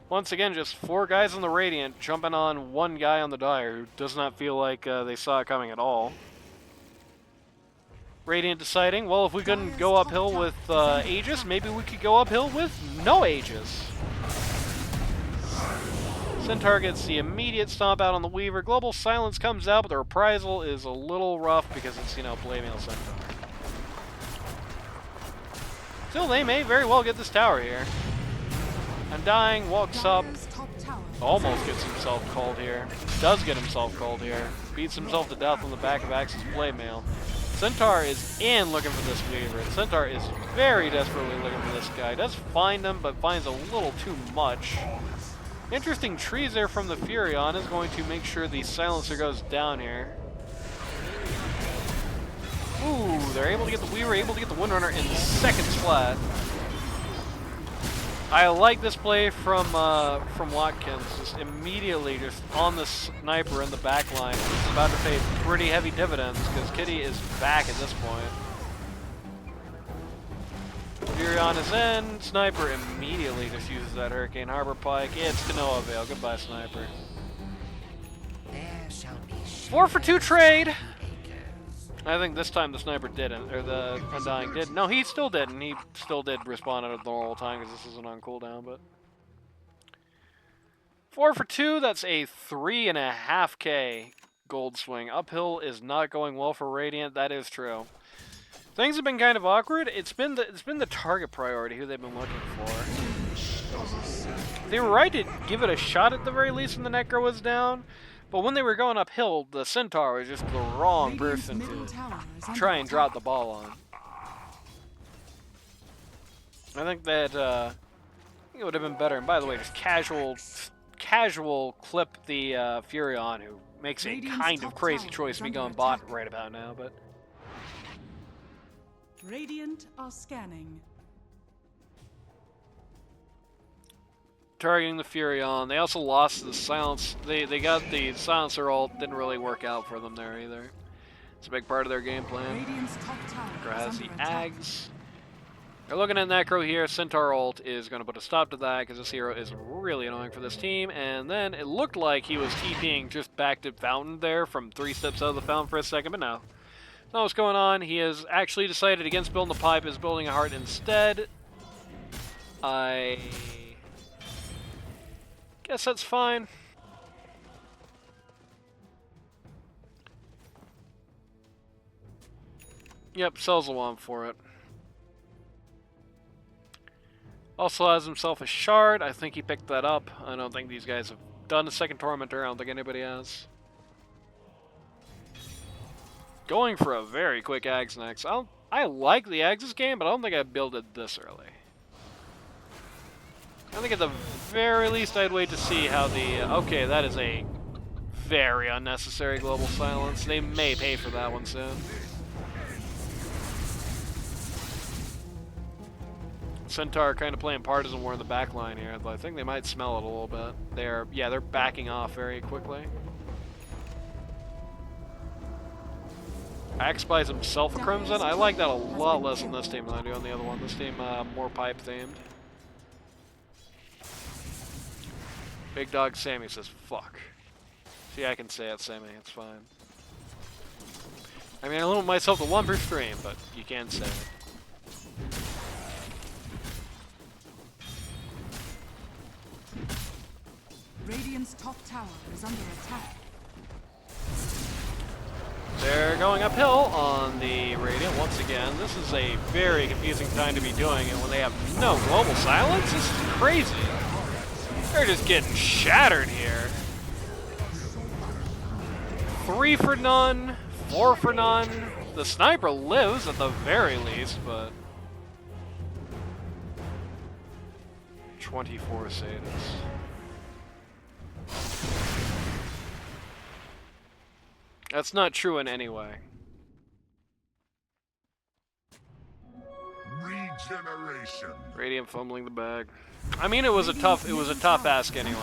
Once again, just 4 guys on the Radiant jumping on 1 guy on the Dire who does not feel like they saw it coming at all. Radiant deciding, well, if we couldn't go uphill with Aegis, maybe we could go uphill with no Aegis. Centaur gets the immediate stomp out on the Weaver. Global Silence comes out, but the reprisal is a little rough because it's, you know, play mail Centaur. Still, they may very well get this tower here. Undying walks up, almost gets himself called here. Does get himself called here. Beats himself to death on the back of Axe's play mail. Centaur is in looking for this Weaver. Centaur is very desperately looking for this guy. Does find him, but finds a little too much. Interesting trees there from the Furion is going to make sure the Silencer goes down here. Ooh, they're able to get the Weaver, able to get the Windrunner in seconds flat. I like this play from Watkins, just immediately just on the sniper in the back line. It's about to pay pretty heavy dividends because Kitty is back at this point. Furion is in, Sniper immediately just uses that Hurricane Harbor Pike. It's to no avail. Goodbye, Sniper. 4 for 2 trade! I think this time the Sniper didn't, or the Undying did. No, he still didn't. He still did respond at a normal time because this isn't on cooldown, but 4 for 2, that's a 3.5k gold swing. Uphill is not going well for Radiant, that is true. Things have been kind of awkward. It's been the target priority who they've been looking for. They were right to give it a shot at the very least when the Necro was down, but when they were going uphill, the Centaur was just the wrong person to try and drop the ball on. I think that it would have been better. And by the way, just casual clip the Furion, who makes a kind of crazy choice to be going bot right about now, but. Radiant are scanning. Targeting the Furion. They also lost the silence. They got the silencer ult. Didn't really work out for them there either. It's a big part of their game plan. Necro has the Ags. They're looking at Necro here. Centaur ult is going to put a stop to that because this hero is really annoying for this team. And then it looked like he was TPing just back to Fountain there from 3 steps out of the Fountain for a second, but no. Not what's going on. He has actually decided against building the pipe, is building a heart instead. I guess that's fine. Yep, sells the one for it. Also has himself a shard. I think he picked that up. I don't think these guys have done a second Tormentor. I don't think anybody has. Going for a very quick Ags next. I like the Ags this game, but I don't think I'd build it this early. I think at the very least I'd wait to see how the... okay, that is a very unnecessary global silence. They may pay for that one soon. Centaur kind of playing partisan war in the back line here, but I think they might smell it a little bit. They're backing off very quickly. Axe buys himself a Crimson. I like that a lot less on this team than I do on the other one. This team, more pipe themed. Big Dog Sammy says, fuck. See, I can say it, Sammy. It's fine. I mean, I limit myself to 1 per stream, but you can say it. Radiant's top tower is under attack. They're going uphill on the Radiant once again. This is a very confusing time to be doing it when they have no global silence. This is crazy. They're just getting shattered here. 3 for none, 4 for none. The sniper lives at the very least, but 24 saves. That's not true in any way. Regeneration. Radiant fumbling the bag. I mean, it was a tough ask anyway.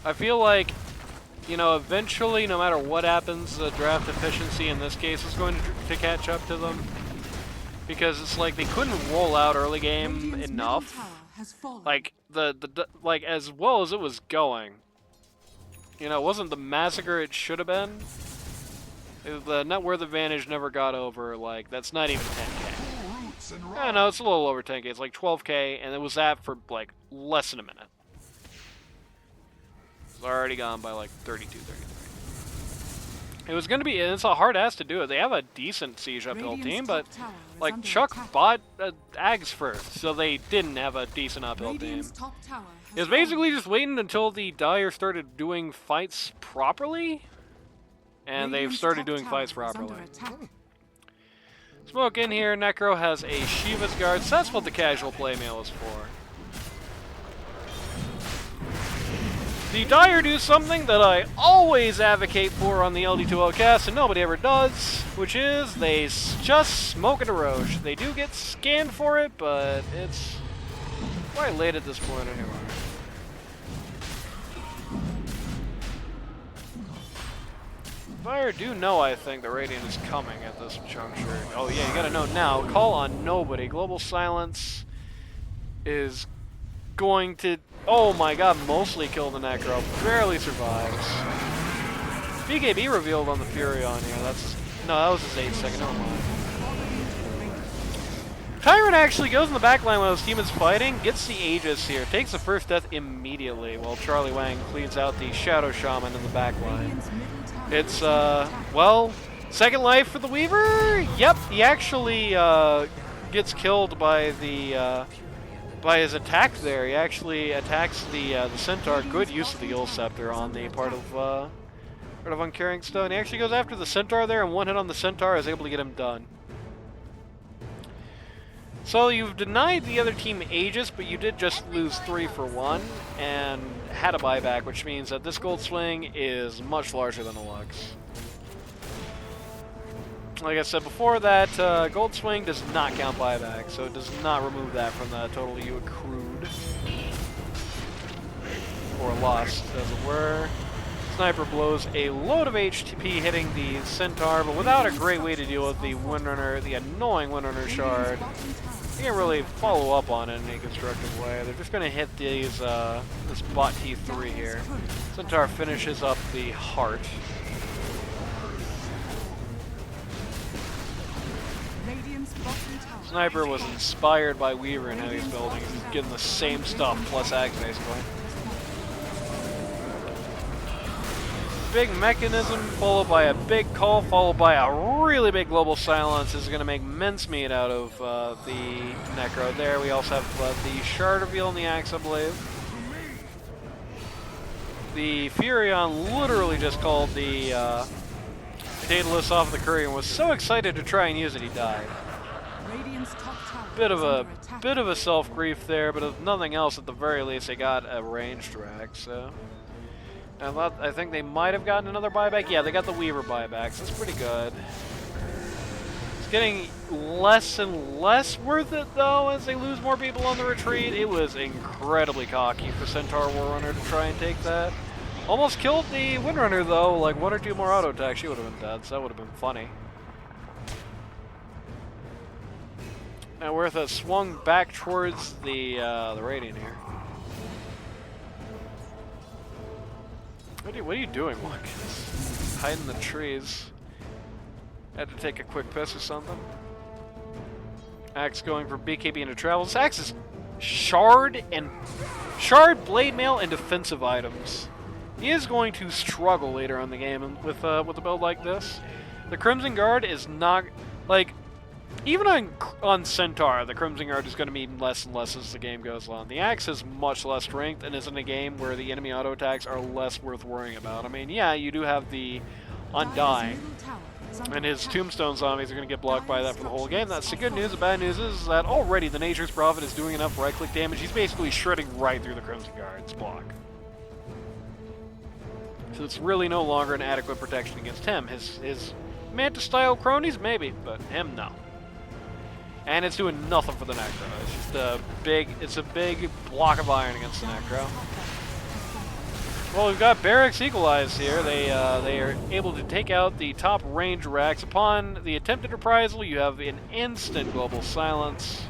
I feel like, you know, eventually, no matter what happens, the draft efficiency in this case is going to catch up to them. Because it's like they couldn't roll out early game enough. Like like as well as it was going. You know, it wasn't the massacre it should have been. The net worth advantage never got over, like, that's not even 10k. I know, it's a little over 10k, it's like 12k, and it was that for, like, less than a minute. It's already gone by, like, 32, 33. It was going to be, and it's a hard ass to do it. They have a decent siege uphill team, but, like, Chuck bought Ags first, so they didn't have a decent uphill team. It was basically just waiting until the Dire started doing fights properly, and they've started doing fights properly. Smoke in here, Necro has a Shiva's Guard, so that's what the casual play mail is for. The Dire do something that I always advocate for on the LD2L cast, and nobody ever does, which is they just smoke at a Roche. They do get scanned for it, but it's quite late at this point anyway. Fire do know, I think, the Radiant is coming at this juncture. Oh yeah, you gotta know now. Call on nobody. Global Silence is going to, oh my god, mostly kill the Necro. Barely survives. BKB revealed on the Fury on here. That's, no, that was his 8 second. Never mind. Tyrant actually goes in the back line while his team is fighting, gets the Aegis here, takes the first death immediately while Charlie Wang cleans out the Shadow Shaman in the back line. It's, well, second life for the Weaver? Yep, he actually gets killed by the by his attack there. He actually attacks the Centaur. Good use of the Yule Scepter on the part of Uncaring Stone. He actually goes after the Centaur there, and one hit on the Centaur is able to get him done. So you've denied the other team Aegis, but you did just lose 3 for 1, and had a buyback, which means that this gold swing is much larger than a Lux. Like I said before, that gold swing does not count buyback, so it does not remove that from the total you accrued. Or lost, as it were. Sniper blows a load of HTP hitting the Centaur, but without a great way to deal with the Windrunner, the annoying Windrunner shard. You can't really follow up on it in any constructive way. They're just going to hit these, this bot T3 here. Centaur finishes up the heart. Sniper was inspired by Weaver and how he's building. He's getting the same stuff plus Ags basically. Big mechanism followed by a big call followed by a really big global silence is going to make mincemeat out of the Necro there. We also have the shard reveal in the axe, I believe. The Furion literally just called the Daedalus off the courier and was so excited to try and use it he died. Bit of a self-grief there, but if nothing else, at the very least, they got a ranged rack, so. I think they might have gotten another buyback. Yeah, they got the Weaver buybacks. That's pretty good. It's getting less and less worth it, though, as they lose more people on the retreat. It was incredibly cocky for Centaur Warrunner to try and take that. Almost killed the Windrunner, though. Like, 1 or 2 more auto attacks, she would have been dead, so that would have been funny. Now Wertha swung back towards the Radiant here. What are you doing, Marcus? Hiding in the trees. Had to take a quick piss or something. Axe going from BKB into travels. Axe is shard, blade mail, and defensive items. He is going to struggle later on in the game with a build like this. The Crimson Guard is not like. Even on Centaur, the Crimson Guard is going to mean less and less as the game goes on. The Axe has much less strength and is in a game where the enemy auto attacks are less worth worrying about. I mean, yeah, you do have the Undying, and his Tombstone zombies are going to get blocked by that for the whole game. That's the good news. The bad news is that already the Nature's Prophet is doing enough right-click damage. He's basically shredding right through the Crimson Guard's block. So it's really no longer an adequate protection against him. His Manta-style cronies, maybe, but him, no. And it's doing nothing for the Necro. It's just a big block of iron against the Necro. Well, we've got Barracks equalized here. They are able to take out the top range racks. Upon the attempted reprisal, you have an instant global silence.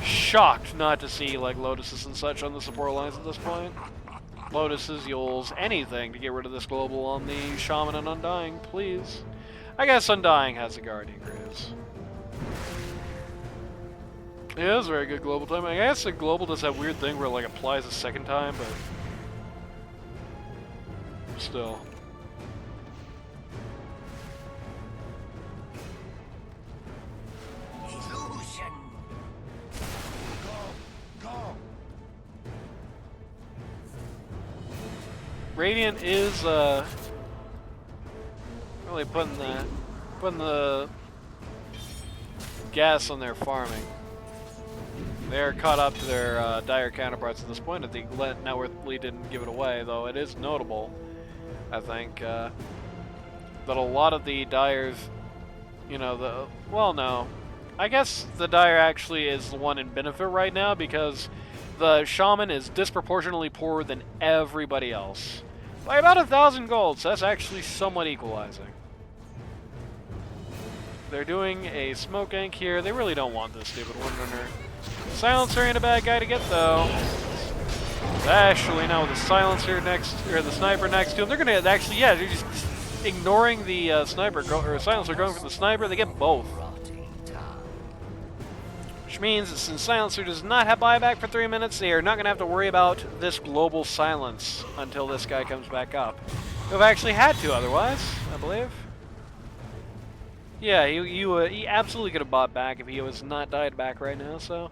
Shocked not to see like Lotuses and such on the support lines at this point. Lotuses, Yules, anything to get rid of this global on the Shaman and Undying, please. I guess Undying has the Guardian Greaves. Yeah, it was a very good global time. I guess the global does that weird thing where it like applies a second time, but still. Illusion. Go. Radiant is really putting the gas on their farming. They're caught up to their dire counterparts at this point. I think Networthly didn't give it away, though it is notable, I think, that a lot of the Dyers, you know, well, no. I guess the Dire actually is the one in benefit right now because the Shaman is disproportionately poorer than everybody else. By about 1,000 gold, so that's actually somewhat equalizing. They're doing a smoke gank here. They really don't want this stupid Windrunner. Silencer ain't a bad guy to get, though. Actually, now with the Silencer next, or the Sniper next to him, they're gonna actually, yeah, they're just ignoring the Sniper, or Silencer going for the Sniper, they get both. Which means that since Silencer does not have buyback for 3 minutes, they are not gonna have to worry about this global silence until this guy comes back up. They've actually had to otherwise, I believe. Yeah, he absolutely could have bought back if he was not died back right now, so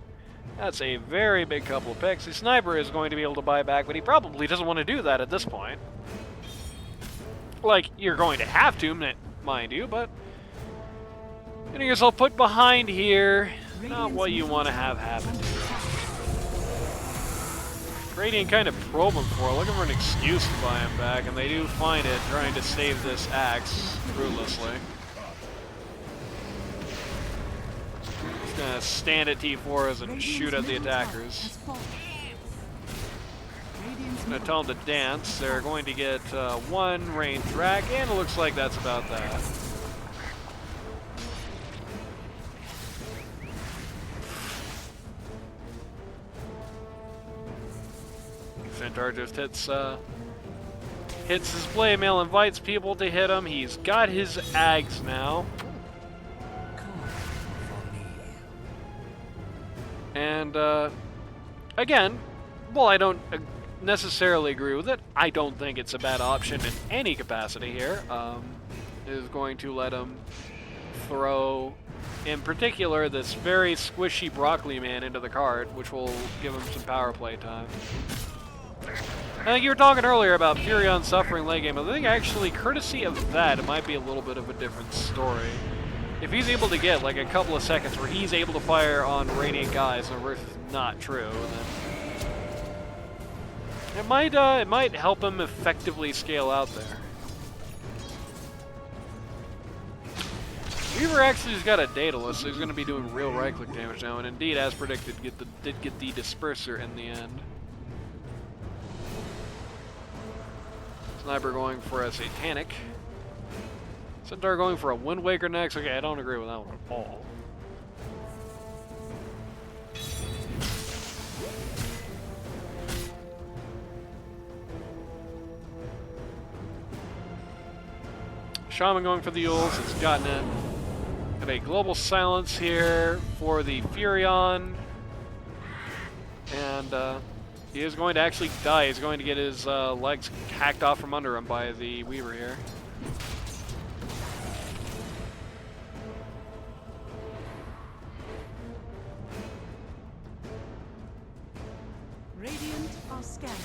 that's a very big couple of picks. The Sniper is going to be able to buy back, but he probably doesn't want to do that at this point. Like, you're going to have to, mind you, but getting yourself put behind here, not what you want to have happen. Radiant kind of probe him for, looking for an excuse to buy him back, and they do find it, trying to save this axe ruthlessly. Gonna stand at T4s and shoot at the attackers. Gonna tell them to dance. They're going to get one range rack, and it looks like that's about that. Centaur just hits his blade mail, invites people to hit him. He's got his Ags now. And, again, well, I don't necessarily agree with it. I don't think it's a bad option in any capacity here. Is going to let him throw, in particular, this very squishy Broccoli Man into the card, which will give him some power play time. I think you were talking earlier about Furion suffering late game. I think actually, courtesy of that, it might be a little bit of a different story. If he's able to get like a couple of seconds where he's able to fire on Radiant guys and the reverse is not true, then it might help him effectively scale out there. Weaver actually has got a Daedalus, so he's going to be doing real right-click damage now, and indeed, as predicted, did get the Disperser in the end. Sniper going for a Satanic. Centaur going for a Wind Waker next. Okay, I don't agree with that one at all. Shaman going for the Yules. It's gotten it. Have a Global Silence here for the Furion. And, he is going to actually die. He's going to get his legs hacked off from under him by the Weaver here. Radiant are scanning.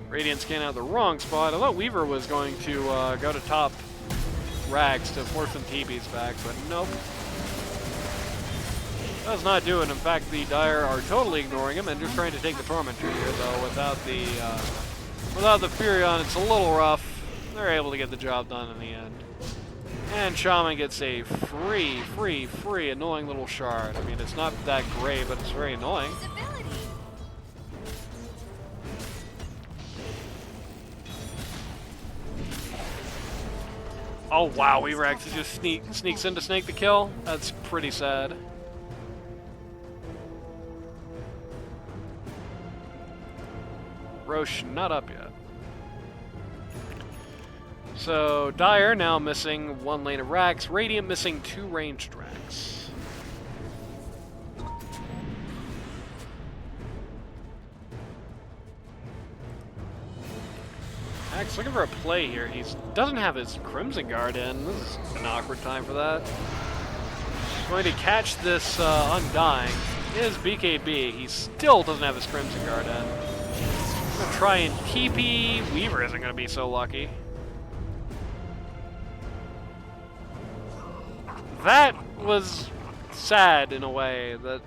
Radiant scan out the wrong spot. I thought Weaver was going to go to top Rags to force some TBs back, but nope. Does not do it. In fact, the Dire are totally ignoring him and just trying to take the Tormentor here, though. Without the Furion, it's a little rough. They're able to get the job done in the end. And Shaman gets a free, annoying little shard. I mean, it's not that great, but it's very annoying. Oh wow, Weaver actually just sneaks in to snake the kill. That's pretty sad. Roche not up yet. So Dire now missing one lane of racks. Radiant missing 2 ranged racks. Axe looking for a play here. He doesn't have his Crimson Guard in. This is an awkward time for that. Going to catch this Undying is BKB. He still doesn't have his Crimson Guard in. Gonna try and TP. Weaver isn't gonna be so lucky. That was sad in a way, that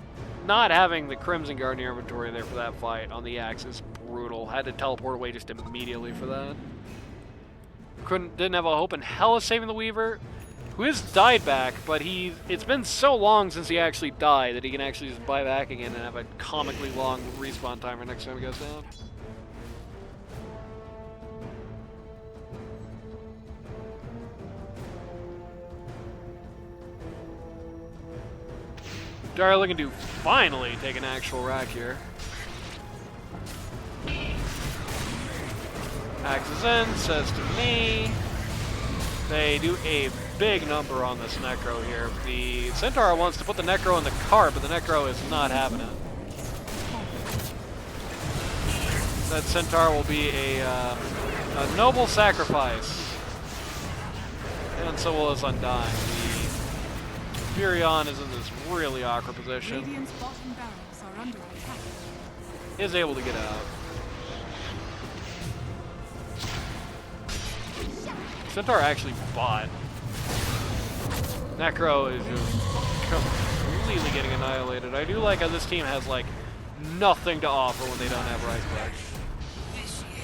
not having the Crimson Guard in your inventory there for that fight on the axe is brutal. Had to teleport away just immediately for that. Didn't have a hope in hell of saving the Weaver, who has died back, but it's been so long since he actually died that he can actually just buy back again and have a comically long respawn timer next time he goes down. Dire looking to finally take an actual rack here. Axe is in, says to me. They do a big number on this Necro here. The Centaur wants to put the Necro in the cart, but the Necro is not having it. That Centaur will be a noble sacrifice. And so will his Undying. The Furion is in this really awkward position. Radiant's bottom barracks are under attack. Is able to get out. Centaur actually bought. Necro is just completely getting annihilated. I do like how this team has like nothing to offer when they don't have right click.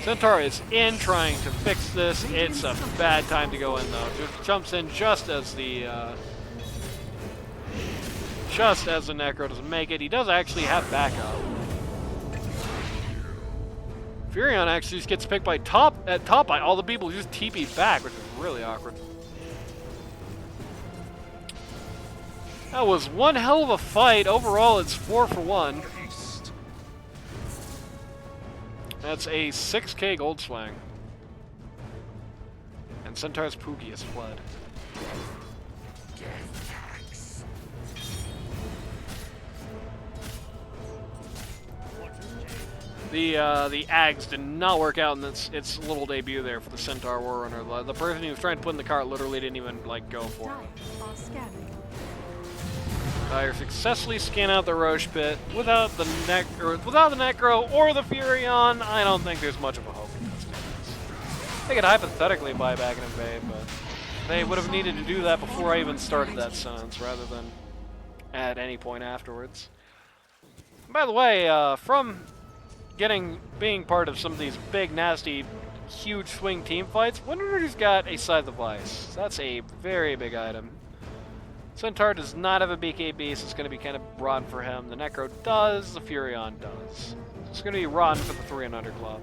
Centaur is in trying to fix this. It's a bad time to go in though. Just jumps in just as the Necro doesn't make it. He does actually have backup. Furion actually just gets picked by top by all the people who just TP back, which is really awkward. That was one hell of a fight. Overall, it's 4 for 1. That's a 6k gold swing. And Centaur's Pookie has fled. The Ags did not work out in its little debut there for the Centaur Warrunner. The person who was trying to put in the cart literally didn't even like go for it. Dire successfully scan out the Roche Pit without the Necro or the Furion. I don't think there's much of a hope in this game. They could hypothetically buy back and invade, but they would have needed to do that before I even started that sentence, rather than at any point afterwards. By the way, from being part of some of these big, nasty, huge swing team fights, Windrunner's got a Scythe of Ice. That's a very big item. Centaur does not have a BKB, so it's going to be kind of rotten for him. The Necro does, the Furion does. So it's going to be rotten for the 3 and under club.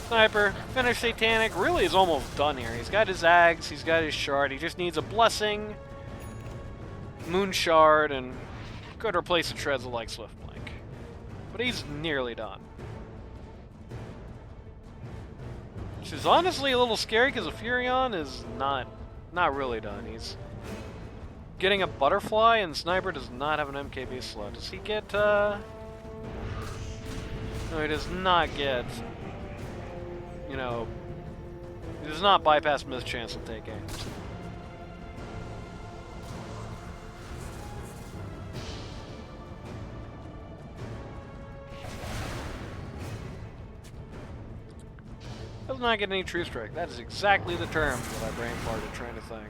Sniper, finish Satanic, really is almost done here. He's got his Ags, he's got his Shard, he just needs a Blessing, Moon Shard, and could replace the Treads like Swift Blink. But he's nearly done. Which is honestly a little scary because the Furion is not really done. He's getting a Butterfly, and Sniper does not have an MKB slot. Does he get, No, he does not get, you know, he does not bypass Mischance and take aim. Does not get any True Strike. That is exactly the term that I brain farted trying to think.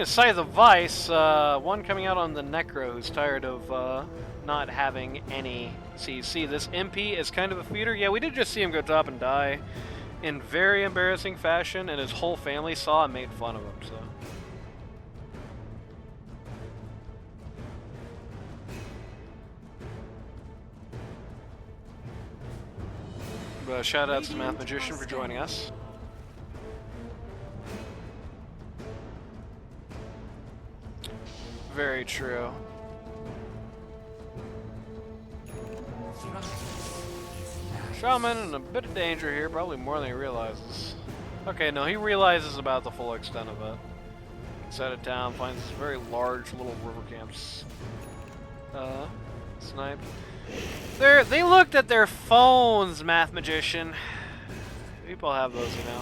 Scythe of Vice, one coming out on the Necro who's tired of not having any CC. This MP is kind of a feeder. Yeah, we did just see him go top and die in very embarrassing fashion, and his whole family saw and made fun of him, so. Shout outs to Math Magician for joining us. Very true. Shaman in a bit of danger here, probably more than he realizes. Okay, no, he realizes about the full extent of it. Gets out of town, finds this very large little river camps. Sniped. They looked at their phones, Math Magician. People have those, you know.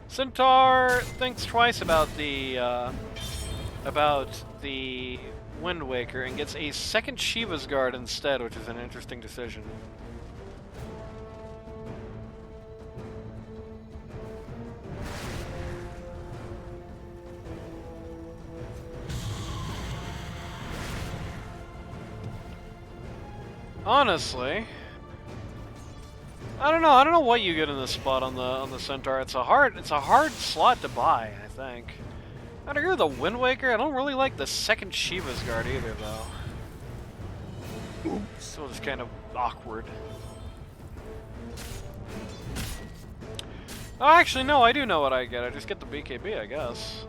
Centaur thinks twice about the Wind Waker and gets a second Shiva's Guard instead, which is an interesting decision. Honestly, I don't know what you get in this spot on the Centaur. It's a hard slot to buy, I think. I agree with the Wind Waker. I don't really like the second Shiva's Guard either, though. Still just kind of awkward. Oh, actually, no, I do know what I get. I just get the BKB, I guess.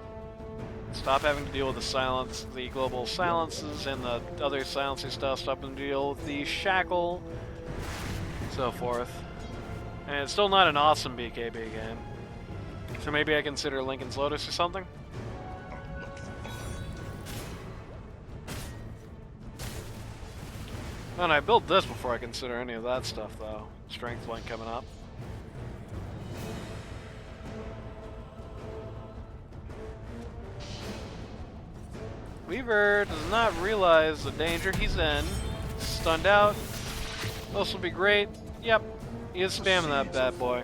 Stop having to deal with the global silences and the other silencing stuff. Stop having to deal with the shackle, so forth. And it's still not an awesome BKB game. So maybe I consider Lincoln's Lotus or something? And I built this before I consider any of that stuff, though. Strength Link coming up. Weaver does not realize the danger he's in. Stunned out. This will be great. Yep, he is spamming that bad boy.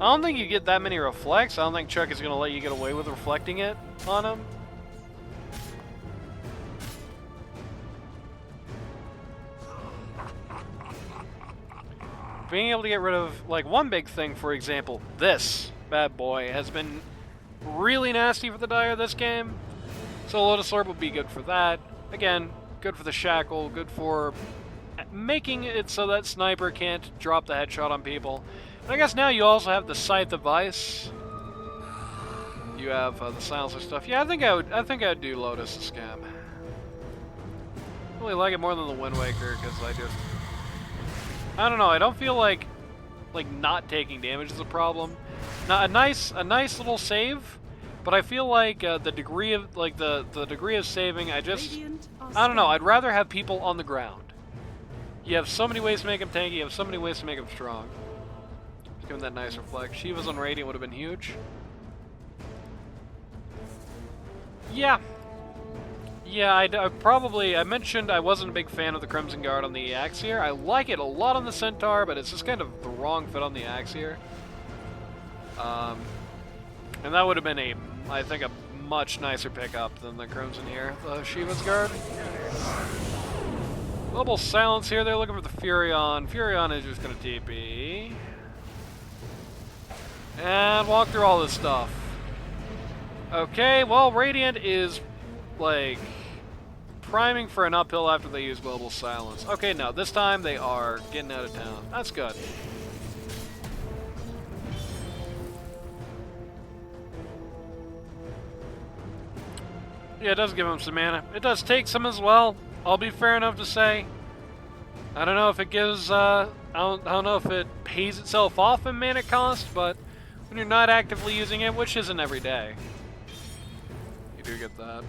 I don't think you get that many reflects. I don't think Chuck is going to let you get away with reflecting it on him. Being able to get rid of, like, one big thing, for example, this bad boy has been really nasty for the Dire this game. So Lotus Orb would be good for that. Again, good for the Shackle, good for making it so that Sniper can't drop the headshot on people. And I guess now you also have the Scythe of Ice. You have the Silencer stuff. Yeah, I think I would do Lotus a scam. really like it more than the Wind Waker because I don't know. I don't feel like not taking damage is a problem. Now a nice little save, but I feel like the degree of the degree of saving. I don't know. I'd rather have people on the ground. You have so many ways to make him tanky. You have so many ways to make him strong. Just give him that nice reflect. Shiva's on Radiant would have been huge. Yeah. Yeah, I mentioned I wasn't a big fan of the Crimson Guard on the Axior. I like it a lot on the Centaur, but it's just kind of the wrong fit on the Axior. And that would have been I think, a much nicer pickup than the Crimson here, the Shiva's Guard. Global Silence here, they're looking for the Furion. Furion is just going to TP. And walk through all this stuff. Okay, well, Radiant is, like, priming for an uphill after they use Global Silence. Okay, no, this time they are getting out of town. That's good. Yeah, it does give him some mana. It does take some as well. I'll be fair enough to say. I don't know if it gives, I don't know if it pays itself off in mana cost, but when you're not actively using it, which isn't every day, you do get that.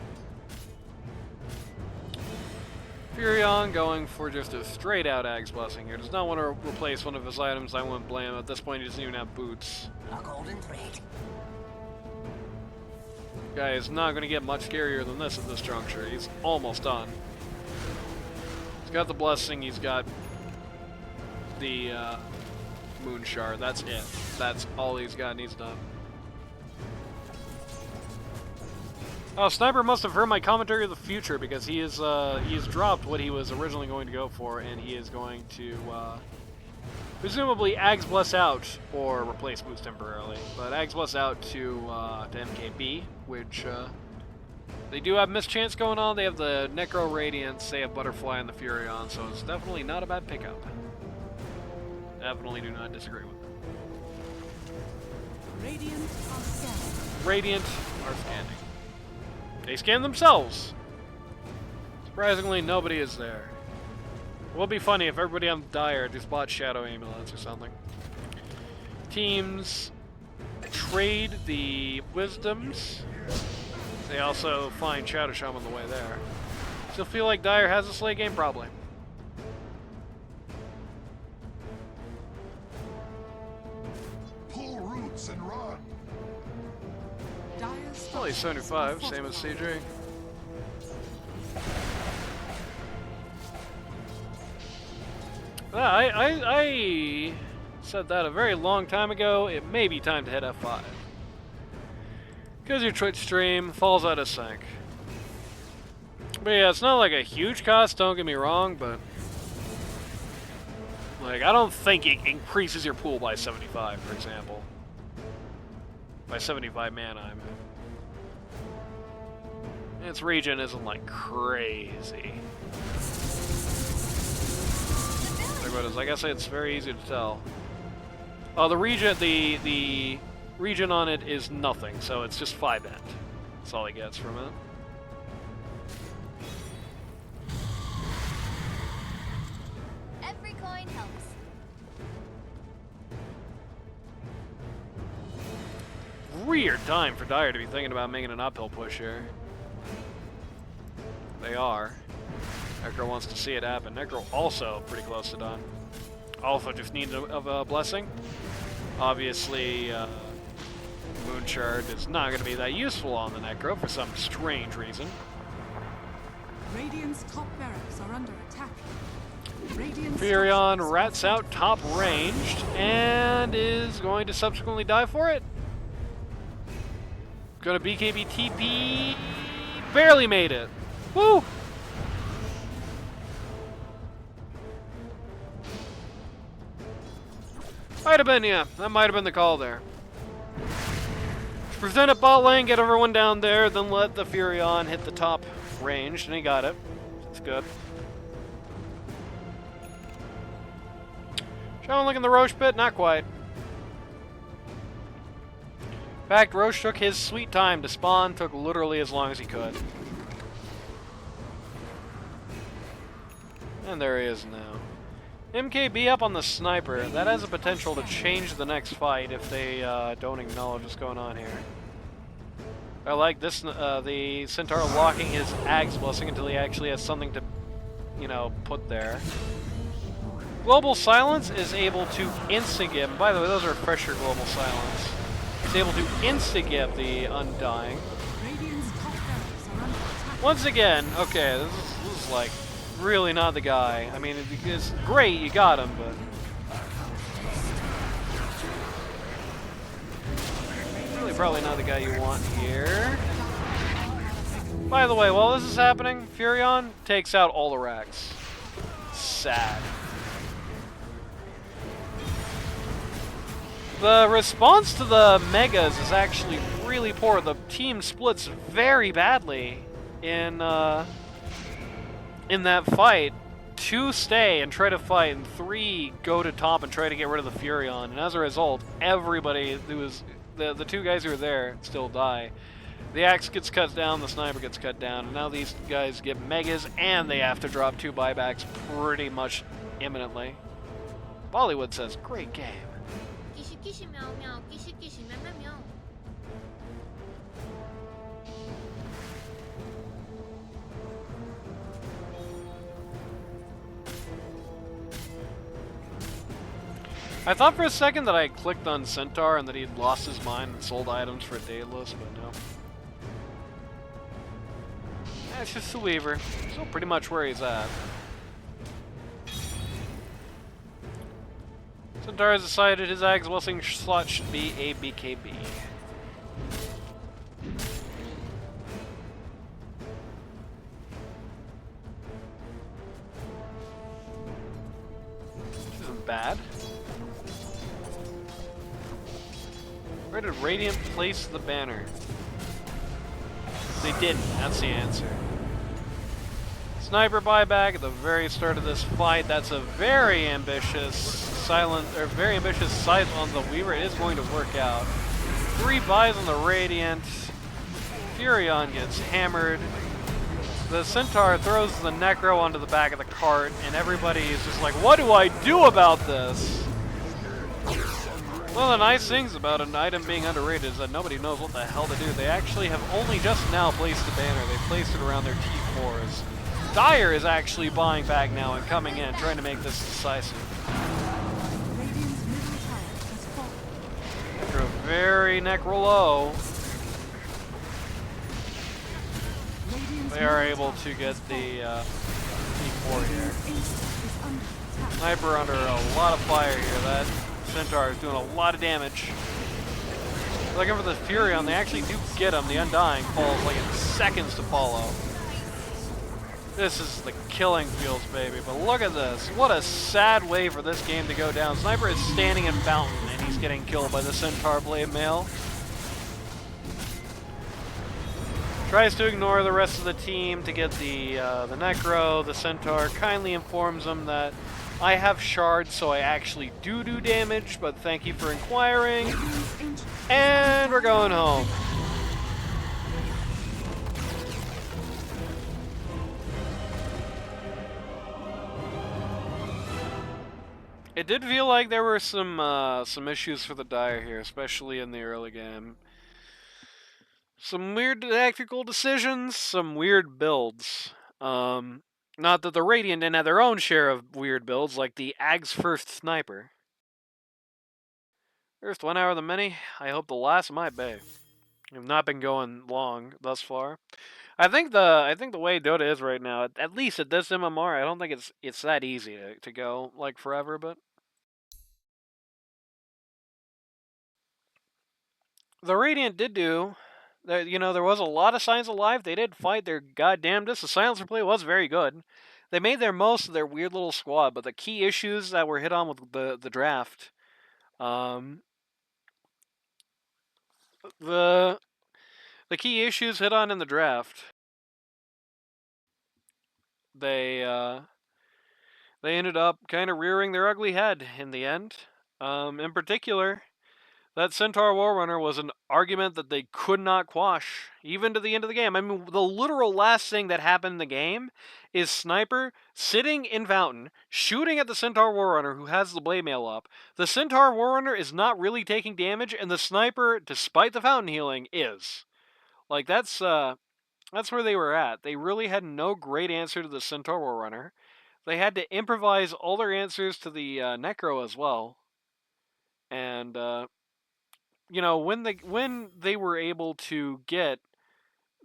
Furion going for just a straight out Ag's Blessing here. Does not want to replace one of his items. I wouldn't blame him. At this point, he doesn't even have boots. A golden thread. Guy is not going to get much scarier than this at this juncture. He's almost done. He's got the Blessing. He's got the Moon Shard. That's it. That's all he's got and he's done. Oh, Sniper must have heard my commentary of the future because he has dropped what he was originally going to go for, and he is going to presumably Ag's Bless out or replace Boost temporarily. But Ag's Bless out to MKB, which they do have Mischance going on. They have the Necro Radiance, they have Butterfly and the Furion, so it's definitely not a bad pickup. Definitely do not disagree with it. Radiant are scanning. Radiant are scanning. They scan themselves. Surprisingly, nobody is there. It would be funny if everybody on Dire just bought Shadow Amulets or something. Teams trade the Wisdoms. They also find Shadow Shaman on the way there. Still feel like Dire has a slay game? Probably. Pull roots and run. Dire's Only 75, same as CJ. I said that a very long time ago. It may be time to hit F5. Because your Twitch stream falls out of sync. But yeah, it's not like a huge cost, don't get me wrong, but like, I don't think it increases your pool by 75, for example. By 75 mana, I mean. Its regen isn't like crazy. I guess it's very easy to tell. Oh, the regen on it is nothing, so it's just 5 ent. That's all he gets from it. Every coin helps. Weird time for Dire to be thinking about making an uphill push here. They are. Necro wants to see it happen. Necro also pretty close to done. Also just needs a blessing. Obviously, Moon Shard is not going to be that useful on the Necro for some strange reason. Radiant's top barracks are under attack. Radiant's Furion rats out top ranged and is going to subsequently die for it. Going to BKB TP. Barely made it. Woo! Might have been, yeah. That might have been the call there. Present it bot lane, get everyone down there, then let the Furion hit the top range, and he got it. That's good. Shaman looking the Roche pit? Not quite. In fact, Roche took his sweet time to spawn, took literally as long as he could. And there he is now. MKB up on the sniper. That has a potential to change the next fight if they don't acknowledge what's going on here. I like this, the Centaur locking his Ag's Blessing until he actually has something to, you know, put there. Global Silence is able to insta-give. By the way, those are fresher Global Silence. He's able to insta-give the Undying. Radiant's top barracks are under attack. Once again, okay, this is like really not the guy. I mean, it's great you got him, but really probably not the guy you want here. By the way, while this is happening, Furion takes out all the racks. Sad. The response to the Megas is actually really poor. The team splits very badly in that fight. 2 stay and try to fight, and 3 go to top and try to get rid of the Furion. And as a result, everybody who was the 2 guys who were there still die. The axe gets cut down, the sniper gets cut down, and now these guys get megas, and they have to drop 2 buybacks pretty much imminently. Bollywood says, great game. Kishi kishi meow meow, kishi kishi meow meow meow. I thought for a second that I clicked on Centaur and that he'd lost his mind and sold items for Daedalus, but no. It's just the Weaver. Still pretty much where he's at. Centaur has decided his Ag's Blessing slot should be a BKB. Which isn't bad. Where did Radiant place the banner? They didn't, that's the answer. Sniper buyback at the very start of this fight. That's a very ambitious very ambitious sight on the Weaver. It is going to work out. 3 buys on the Radiant. Furion gets hammered. The Centaur throws the Necro onto the back of the cart, and everybody is just like, what do I do about this? One of the nice things about an item being underrated is that nobody knows what the hell to do. They actually have only just now placed the banner. They placed it around their T4s. Dire is actually buying back now and coming in, trying to make this decisive. Radiant's middle tower has fallen. After a very necro-low, Radiant's they are middle able tower to get has the fallen. T4 here. Radiant's instance is under attack. Sniper under a lot of fire here. That Centaur is doing a lot of damage. Looking for the Furion, they actually do get him. The Undying falls like in seconds to follow. This is the killing fields, baby. But look at this. What a sad way for this game to go down. Sniper is standing in Fountain, and he's getting killed by the Centaur Blade Mail. Tries to ignore the rest of the team to get the Necro. The Centaur kindly informs him that I have shards, so I actually do damage, but thank you for inquiring. And we're going home. It did feel like there were some issues for the Dire here, especially in the early game. Some weird tactical decisions, some weird builds. Not that the Radiant didn't have their own share of weird builds, like the Ag's First Sniper. First 1 hour of the many, I hope the last might be. I've not been going long thus far. I think the way Dota is right now, at least at this MMR, I don't think it's that easy to go like forever, but the Radiant did do. You know, there was a lot of signs of life. They did fight their goddamnedest. The silence play was very good. They made their most of their weird little squad, but the key issues that were hit on with the draft, the key issues hit on in the draft, they ended up kind of rearing their ugly head in the end. In particular, That Centaur Warrunner was an argument that they could not quash, even to the end of the game. I mean, the literal last thing that happened in the game is Sniper sitting in Fountain, shooting at the Centaur Warrunner who has the blade mail up. The Centaur Warrunner is not really taking damage, and the Sniper, despite the Fountain healing, is. Like, that's where they were at. They really had no great answer to the Centaur Warrunner. They had to improvise all their answers to the Necro as well. And, you know, when they were able to get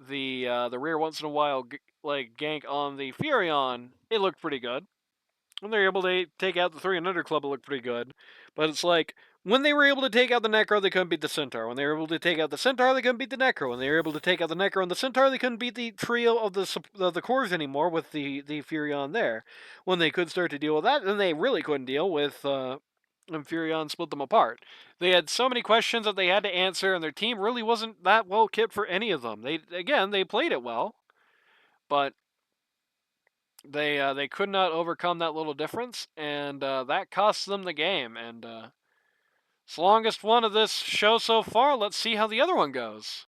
the rare once in a while like gank on the Furion, it looked pretty good. When they were able to take out the 3 and Under Club, it looked pretty good. But it's like, when they were able to take out the Necro, they couldn't beat the Centaur. When they were able to take out the Centaur, they couldn't beat the Necro. When they were able to take out the Necro and the Centaur, they couldn't beat the trio of the cores anymore with the Furion there. When they could start to deal with that, then they really couldn't deal with when Furion split them apart. They had so many questions that they had to answer, and their team really wasn't that well kit for any of them. They played it well, but they could not overcome that little difference, and that cost them the game. And it's the longest one of this show so far. Let's see how the other one goes.